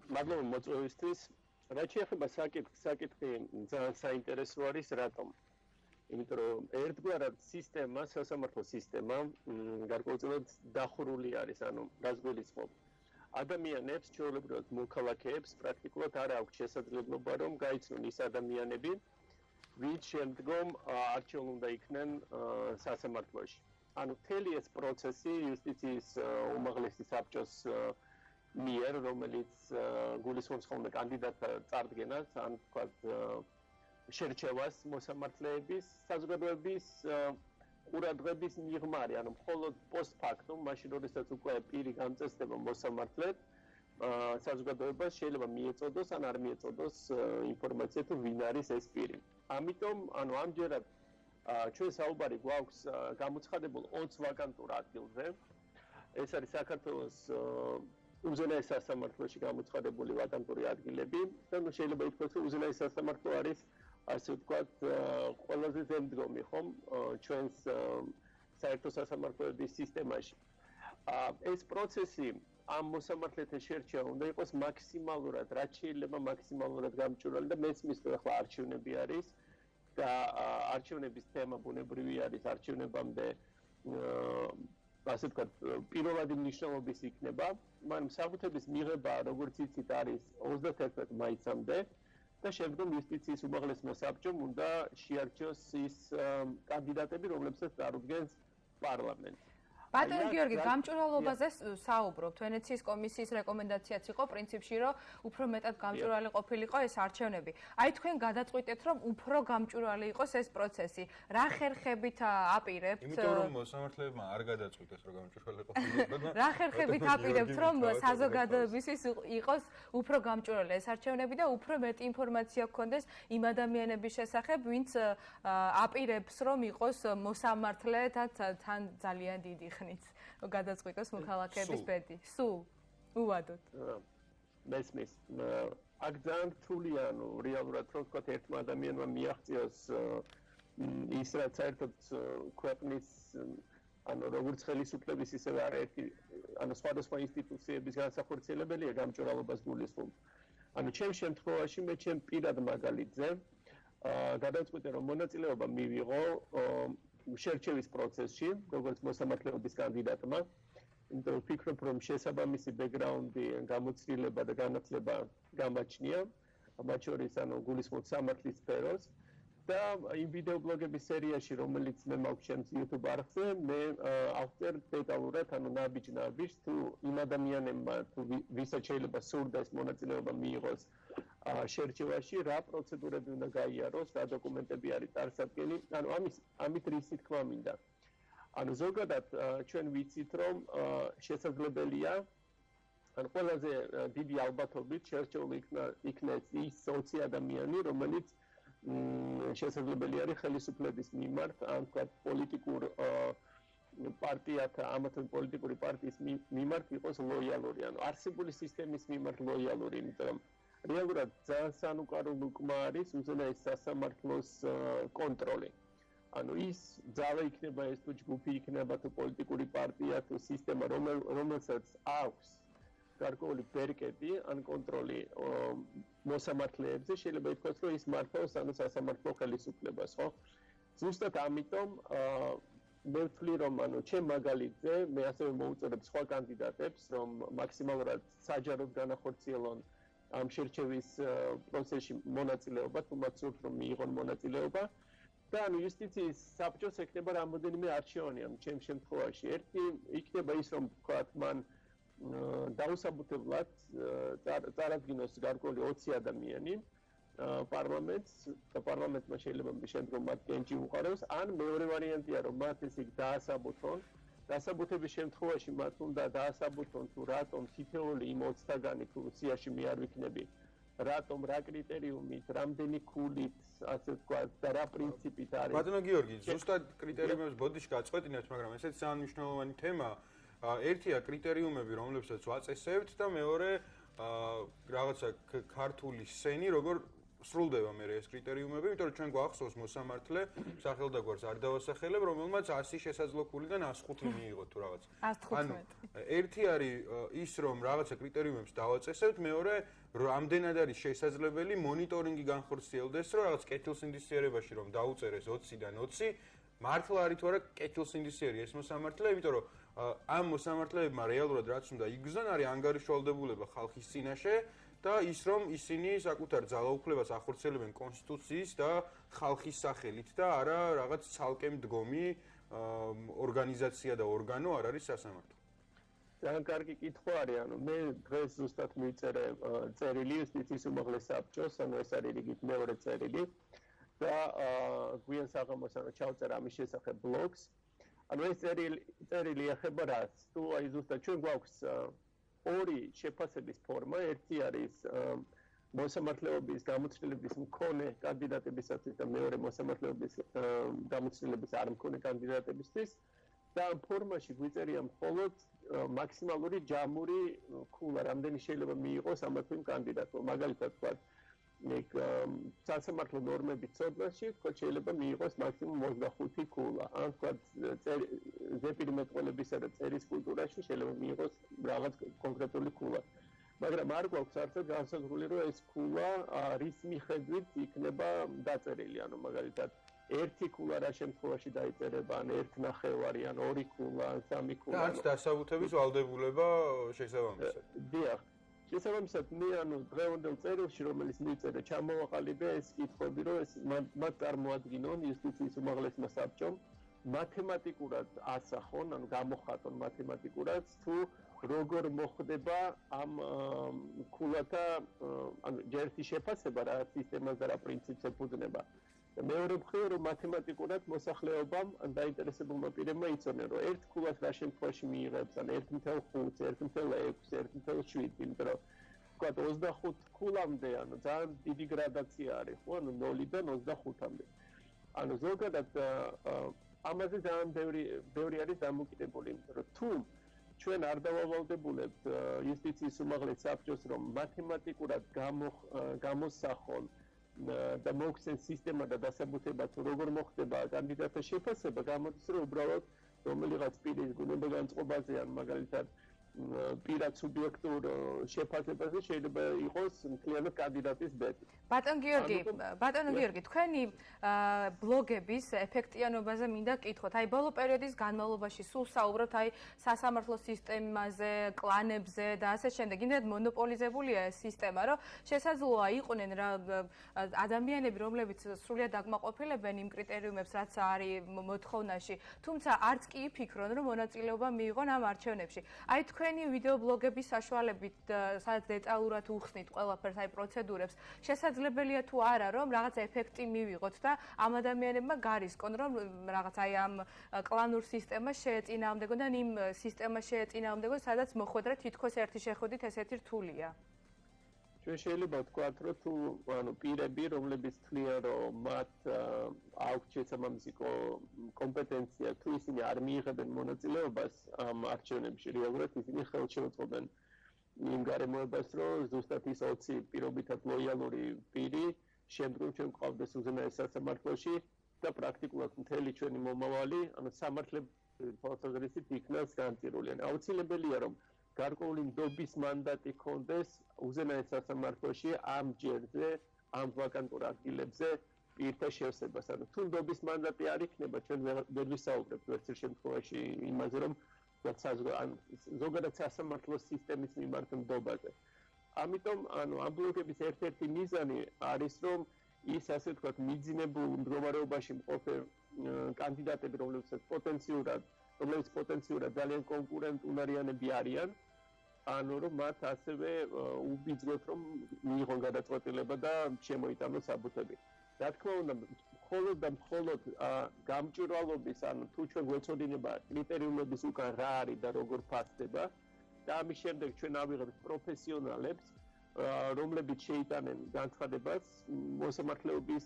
[SPEAKER 6] მადლობა მოწვევისთვის. რაც შეეხება საკითხი ძალიან საინტერესო არის, რატომ? იმიტომ რომ ერთგვარად სისტემა, სასამართლო სისტემა გარკვეულწილად დახურული არის, ანუ რას გულისხმობ? ადამიანებს, ჩვეულებრივად მოქალაქეებს პრაქტიკულად არ აქვს შესაძლებლობა, რომ გაიცნონ ის ადამიანები, ვინც შემდგომ არჩეულ უნდა იქნენ სასამართლოში. ანუ მთელი ეს პროცესი იუსტიციის უმაღლესი საბჭოს მიერ, რომელიც გულისხმობს ხოლმე კანდიდატთა წარდგენას, ან თქვათ შერჩევას მოსამართლეების, საზოგადოების ყურადღების მიღმა არის, ანუ მხოლოდ პოსტფაქტუმ, მაშინ როდესაც უკვე პირი გამწესდება მოსამართლედ, საზოგადოებას შეიძლება მიეწოდოს ან არ მიეწოდოს ინფორმაცია თუ ვინ არის ეს პირი. ამიტომ, ანუ ამჯერად ჩვენ საუბარი გვაქვს გამოცხადებულ 20 ვაკანტურ ადგილზე. ეს არის საქართველოს უზენაეს სასამართლოში გამოცხადებული ვაკანტური ადგილები და შეიძლება ითქვას, რომ უზენაეს სასამართლო არის ასე ვთქვათ ყველაზე ზემდგომი ხომ ჩვენს საერთო სასამართლოების სისტემაში. ეს პროცესი ამ მოსამართლეთა შერჩევა უნდა იყოს მაქსიმალურად, რაც შეიძლება მაქსიმალურად გამჭვირვალე და მესმის რომ ახლა არჩევნები არის და არჩევნების თემა ბუნებრივი არის არჩევნებამდე ასე ვთქვათ, პირველადი მნიშვნელობის იქნება, მაგრამ საკუთრების მიღება, როგორც იცით, არის 31 მაისამდე და შემდგომ იუსტიციის უმაღლესმა საბჭომ უნდა შეარჩიოს ის კანდიდატები, რომლებსაც წარუდგენს პარლამენტი.
[SPEAKER 1] ბატონო გიორგი, გამჭვირვალობაზე საუბრობთ. ვენეციის კომისიის რეკომენდაციაც იყო პრინციპში, რომ უფრო მეტად გამჭვირვალე ყოფილიყო ეს არჩევნები. აი თქვენ გადაწყვიტეთ, რომ უფრო გამჭვირვალე იყოს ეს პროცესი. რა ხერხებით აპირებთ?
[SPEAKER 2] იმიტომ რომ მოსამართლეებმა არ გადაწყვიტეს, რომ გამჭვირვალე ყოფილიყო და
[SPEAKER 1] რა ხერხებით აპირებთ, რომ საზოგადოებისთვის იყოს უფრო გამჭვირვალე ეს არჩევნები და უფრო მეტი ინფორმაცია გქონდეს იმ ადამიანების შესახებ, ვინც აპირებს, რომ იყოს მოსამართლე და თან ძალიან დიდი ხნით გადაწყვიტოს მოქალაქეების ბედი. სულ უვადოთ.
[SPEAKER 6] მესმის. აქ ძალიან რთულია, რეალურად რო ვთქვათ, ერთმა ადამიანმა მიაღწიოს ის რაც საერთოდ ქვეყნის როგორც ხელისუფლების ისევე არაერთი სხვადასხვა ინსტიტუციების განსახორციელებელია გამჭვირვალობას გულისხმობ. ჩემ შემთხვევაში მე ჩემ პირად მაგალითზე გადავწყვიტე, რომ მონაწილეობა მივიღო შერჩევის პროცესში, როგორც მოსამართლეობის კანდიდატმა. იმიტომ რომ ვფიქრობ, რომ შესაბამისი ბექგრაუნდი, გამოცდილება და განათლება გამაჩნია, მათ შორის გულისხმობ სამართლის სფეროს. და იმ ვიდეო ბლოგების სერიაში, რომელიც მე მაქვს ჩემს YouTube არხზე, მე ავწერ დეტალურად, ნაბიჯ-ნაბიჯ თუ იმ ადამიანებმა, თუ ვისაც შეიძლება სურდა ეს მონაწილეობა მიიღოს შერჩევაში, რა პროცედურები უნდა გაიაროს, რა დოკუმენტები არის წარსადგენი, ამით რისი თქმა მინდა. ზოგადად ჩვენ ვიცით, რომ შესაძლებელია ყველაზე დიდი ალბათობით შერჩეული იქნეს ის 20 ადამიანი, რომელიც შესაძლებელი არის ხელისუფლების მიმართ, ან თქვათ პოლიტიკურ პარტიათა, ამა თუ პოლიტიკური პარტიის მიმართ იყოს ლოიალური, არსებული სისტემის მიმართ ლოიალური, იმიტომ რომ რეალურად ძალიან სანუკარულ უკმა არის უზენაეს სასამართლოს კონტროლი. ის ძალა იქნება ეს თუ ჯგუფი იქნება თუ პოლიტიკური პარტია თუ სისტემა, რომელსაც აქვს გარკვეული ბერკეტი ან კონტროლი მოსამართლეებზე, შეიძლება ითქვას, რომ ის მართავს სასამართლო ხელისუფლებას, ხო? ზუსტად ამიტომ მე ვთვლი, რომ ჩემ მაგალითზე მე ასევე მოუწოდებ სხვა კანდიდატებს, რომ მაქსიმალურად საჯაროდ განახორციელონ ამ შერჩევის პროცესში მონაწილეობა, თუ მათ სურთ, რომ მიიღონ მონაწილეობა. და იუსტიციის საბჭოს ექნება რამოდენიმე არჩევანი, ჩემ შემთხვევაში. ერთი იქნება ის, რომ ვთქვათ, მან დაუსაბუთებლად წარადგინოს გარკვეული 20 ადამიანი პარლამენტს და პარლამენტმა შეიძლება შემდგომ მათ კენჭი უყაროს, ან მეორე ვარიანტია, რომ მათ ესე დაასაბუთონ. დასაბუთების შემთხვევაში მათ უნდა დაასაბუთონ, თუ რატომ თითოეული იმ 20-დანი თუ სიაში მე არ ვიქნები, რატომ, რა კრიტერიუმით, რამდენი ქულით, ასე ვთქვათ, და რა პრინციპით არის.
[SPEAKER 2] ბატონო გიორგი, ზუსტად კრიტერიუმებს ბოდიში გაწყვეტინებთ, მაგრამ ესეც ძალიან მნიშვნელოვანი თემა. ერთია კრიტერიუმები, რომლებსაც ვაწესებთ და მეორე რაღაცა ქართული სცენი, როგორ სრულდება მე ეს კრიტერიუმები, იმიტომ რომ ჩვენ გვახსოვს მოსამართლე, სახელდაგვარს არ დავასახელებ, რომელმაც 100 შესაძლო ქულიდან 105 მიიღო თუ რაღაც.
[SPEAKER 1] 115.
[SPEAKER 2] ერთი არის ის, რომ რაღაცა კრიტერიუმებს დავაწესებთ, მეორე რამდენად არის შესაძლებელი მონიტორინგი განხორციელდეს, რომ რაღაც კეთილსინდისიერებაში რომ დაუწერეს 20-დან 20, მართლა არის თუ არა კეთილსინდისიერი ეს მოსამართლე, იმიტომ რომ ამ მოსამართლეებმა რეალურად რაც უნდა იგრძნონ, არის ანგარიშვალდებულება ხალხის წინაშე და ის რომ ისინი საკუთარ ძალაუფლებას ახორციელებენ კონსტიტუციის და ხალხის სახელით და არა რაღაც ცალკე მდგომი ორგანიზაცია და ორგანო არ არის სასამართლო.
[SPEAKER 6] ძალიან კარგი კითხვა არის, მე დღეს ზუსტად მივწერე წერილი იუსტიციის უმაღლეს საბჭოს, ეს არის რიგით მეორე წერილი და გვიან საღამოს ჩავწერა ამის შესახებ ბლოგს. ეს წერილი ეხება რას? თუ აი ზუსტად ჩვენ გვაქვს ორი შეფასების ფორმა, ერთი არის მოსამართლეობის გამოცდილების მქონე კანდიდატებისათვის და მეორე მოსამართლეობის გამოცდილების არ მქონე კანდიდატებისთვის და ამ ფორმაში გვიწერია მხოლოდ მაქსიმალური ჯამური ქულა, რამდენი შეიძლება მიიღოს ამა თუ იმ კანდიდატმა. მაგალითად ვთქვათ, სასამართლო ნორმების ცოდნაში შეიძლება მიიღოს მაქსიმუმ 25 ქულა. ან ვთქვათ, ზეპირიმეტყველებისა და წერის კულტურაში შეიძლება მიიღოს რაღაც კონკრეტული ქულა. მაგრამ არ გვაქვს არცერთ განსაზღვრული, რომ ეს ქულა რის მიხედვით იქნება დაწერილი. მაგალითად, ერთი ქულა რა შემთხვევაში დაიწერება, ან 1.5, ან 2 ქულა, ან 3 ქულა.
[SPEAKER 2] და არც დასაბუთების ვალდებულება შესაბამისად.
[SPEAKER 6] დიახ. შესაბამისად, მე დღევანდელ წერილში, რომელიც მივწერე, ჩამოვაყალიბე ეს კითხვები, რომ ეს მათ წარმოადგინონ იუსტიციის უმაღლესმა საბჭომ მათემატიკურად ასახონ, ანუ გამოხატონ მათემატიკურად თუ როგორ მოხდება ამ ქულათა ანუ ჯერთი შეფასება რა სისტემას და რა პრინციპს ეფუძნება. მეორე მხრივ რომ მათემატიკურად მოსახლეობამ დაინტერესებულმა პირებმა იცოდნენ რომ ერთ ქულას რა შემთხვევაში მიიღებს ან 1.5, 1.6, 1.7, იმიტომ რომ თქვა 25 ქულამდე ანუ ძალიან დიდი გრადაცია არის ხო ანუ 0-დან 25-მდე. ანუ ზოგადად ამაზე ძალიან ბევრი არის დამოკიდებული, იმიტომ რომ თუ ჩვენ არ დავავალდებულებთ იუსტიციის უმაღლეს საბჭოს რომ მათემატიკურად გამოსახონ და მოგვცენ სისტემა და დასაბუთება თუ როგორ მოხდება კანდიდატთა შეფასება, გამოდის რომ უბრალოდ რომელიღაც პირის გუნებგანწყობაზე ან მაგალითად პირად სუბიექტურ შეფასებაზე შეიძლება იყოს მთლიანად კანდიდატის ბედი.
[SPEAKER 1] ბატონო გიორგი, თქვენი ბლოგების ეფექტიანობაზე მინდა გკითხოთ. აი ბოლო პერიოდის განმავლობაში სულ საუბრობთ აი სასამართლო სისტემაზე, კლანებზე და ასე შემდეგ. იმდენად მონოპოლიზებულია ეს სისტემა, რომ შესაძლოა იყვნენ რა ადამიანები, რომლებიც სრულიად აკმაყოფილებენ იმ კრიტერიუმებს, რაც არის მოთხოვნაში, თუმცა არც კი იფიქრონ, რომ მონაწილეობა მიიღონ ამ არჩევნებში. აი თქვენი ვიდეო ბლოგების საშუალებით, სადაც დეტალურად უხსნით ყველაფერს, აი პროცედურებს, შესაძლებელია თუ არა, რომ რაღაც ეფექტი მივიღოთ და ამ ადამიანებმა გარისკონ, რომ რაღაც აი ამ კლანურ სისტემას შეეწინააღმდეგონ და იმ სისტემას შეეწინააღმდეგონ, სადაც მოხვედრა თითქოს ერთი შეხვედრით ესეთი რთულია.
[SPEAKER 6] ჩვენ შეიძლება ვთქვათ, რომ თუ ანუ პირები, რომლებიც თვლიან, რომ მათ აქვთ შესაბამისი კომპეტენცია, თუ ისინი არ მიიღებენ მონაწილეობას ამ არჩევნებში, რეალურად ისინი ხელს შეუწყობენ იმ გარემოებას, რომ ზუსტად ის 20 პირობითად ლოიალური პირი შემდგომ ჩვენ გვყავდეს უზენაეს სასამართლოში და პრაქტიკულად მთელი ჩვენი მომავალი, ანუ სამართლების თვალსაზრისით იქნას განწირული. აუცილებელია, რომ გარკვეული ნდობის მანდატი ჰქონდეს უზენაეს სასამართლოში ამ ჯერზე, ამ ვაკანტურ ადგილებზე პირთა შევსებას. ანუ თუ ნდობის მანდატი არ იქნება, ჩვენ ვერ ვისაუბრებთ ვერც ერთ შემთხვევაში იმაზე, რომ ზოგადად სასამართლოს სისტემის მიმართ ნდობაზე. ამიტომ ანუ ამ ბლოგების ერთ-ერთი მიზანი არის, რომ ის ასე ვთქვათ, მიძინებულ მდგომარეობაში მყოფი კანდიდატები, რომლებიც პოტენციურად ძალიან კონკურენტუნარიანები არიან, ანუ რომ მათ ასევე უბიძგოთ, რომ მიიღონ გადაწყვეტილება და შემოიტანონ საბუთები. რა თქმა უნდა, მხოლოდ და მხოლოდ გამჭვირვალობის, ანუ თუ ჩვენ გვეცოდინება კრიტერიუმების უკან რა არის და როგორ ფასდება და ამის შემდეგ ჩვენ ავიღებთ პროფესიონალებს, რომლებიც შეიტანენ განცხადებას მოსამართლეობის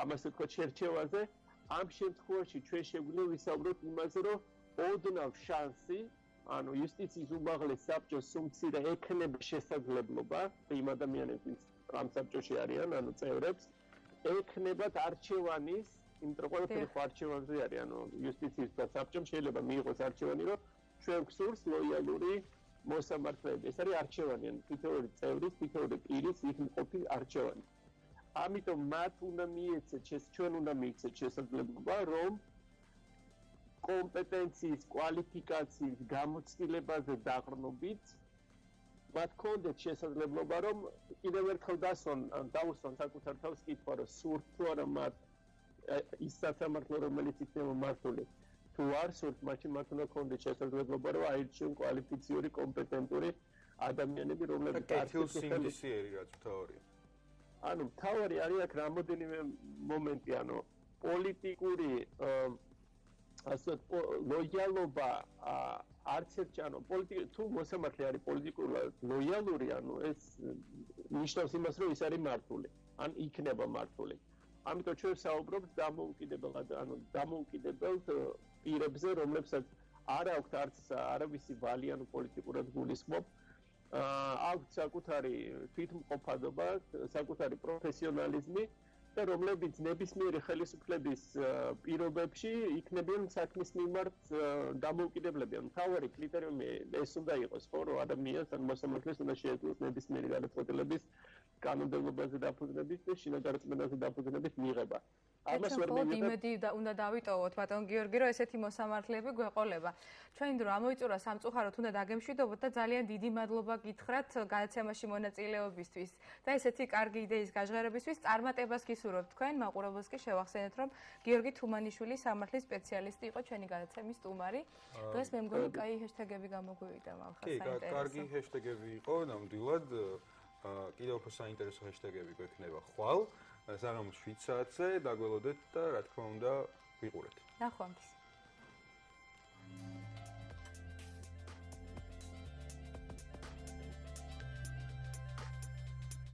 [SPEAKER 6] ამას ვთქვათ შერჩევაზე, ამ შემთხვევაში ჩვენ შეგვიძლია ვისაუბროთ იმაზე, რომ ოდნავ შანსი, ანუ იუსტიციის უმაღლეს საბჭოს სუმცირე ექნება შესაძლებლობა იმ ადამიანებს, ვინც ამ საბჭოში არიან, ანუ წევრებს, ექნებათ არჩევანის, იმიტომ რომ ყველაფერი ხო არჩევანზე არის, ანუ იუსტიციის და საბჭომ შეიძლება მიიღოს არჩევანი, რომ ჩვენ გვსურს ლოიალური მოსამართლეები. ეს არის არჩევანი, ანუ თითოეული წევრის, თითოეული პირის იქ მყოფი არჩევანი. ამიტომ მათ უნდა მიეცეთ, ჩვენ უნდა მიეცეთ შესაძლებლობა, რომ კომპეტენციის, კვალიფიკაციის გამოცდილებაზე დაყრდნობით მათ ჰქონდეთ შესაძლებლობა, რომ კიდევ ერთხელ დაუსვან საკუთარ თავს კითხვა, რომ სურთ თუ არა მათ ის სასამართლო, რომელიც იქნება მართული. თუ არ სურთ, მაშინ მათ უნდა ჰქონდეთ შესაძლებლობა, რომ აირჩიონ კვალიფიციური, კომპეტენტური ადამიანები, რომლებიც
[SPEAKER 2] კეთილსინდისიერი რაც მთავარია.
[SPEAKER 6] ანუ მთავარი არის აქ რამოდენიმე მომენტი, ანუ პოლიტიკური ასე ლოიალობა არც ერთ ანუ თუ მოსამართლე არის პოლიტიკურად ლოიალური, ანუ ეს ნიშნავს იმას, რომ ის არის მართული, ან იქნება მართული. ამიტომ ჩვენ საუბრობთ დამოუკიდებელ პირებზე, რომლებსაც არ აქვთ არც არავისი ვალი, ანუ პოლიტიკურად გულისხმობ, აქვთ საკუთარი თვითმყოფადობა, საკუთარი პროფესიონალიზმი და რომლებიც ნებისმიერი ხელისუფლების პირობებში იქნებიან საქმის მიმართ დამოუკიდებლები. მთავარი კრიტერიუმი ეს უნდა იყოს, ხო, რომ ადამიანს ან მოსამართლეს უნდა შეეძლოს ნებისმიერი გადაწყვეტილების კანონმდებლობაზე დაფუძნების და შინაგან რწმენაზე დაფუძნების მიღება. ამას ვერ
[SPEAKER 1] მხოლოდ
[SPEAKER 6] მივიღებ.
[SPEAKER 1] იმედი უნდა დავიტოვოთ ბატონ გიორგი, რომ ესეთი მოსამართლეები გვეყოლება. ჩვენ დრო ამოიწურა სამწუხაროდ უნდა დაგემშვიდობოთ და ძალიან დიდი მადლობა გითხრათ გადაცემაში მონაწილეობისთვის და ესეთი კარგი იდეის გაჟღერებისთვის. წარმატებას გისურვებთ თქვენ, მაყურებელს კი შევახსენეთ, რომ გიორგი თუმანიშვილი სამართლის სპეციალისტი იყო ჩვენი გადაცემის სტუმარი. დღეს მე მგონი კაი ჰეშთეგები გამოგვივიდა მალხა საინტერესო.
[SPEAKER 2] კი, კარგი ჰეშთეგები იყო, ნამდვილად. კიდევ უფრო საინტერესო ჰეშთეგები გვექნება ხვალ. საღამოს 7 საათზე დაგველოდეთ და რა თქმა უნდა ვიყურეთ.
[SPEAKER 1] ნახვამდის.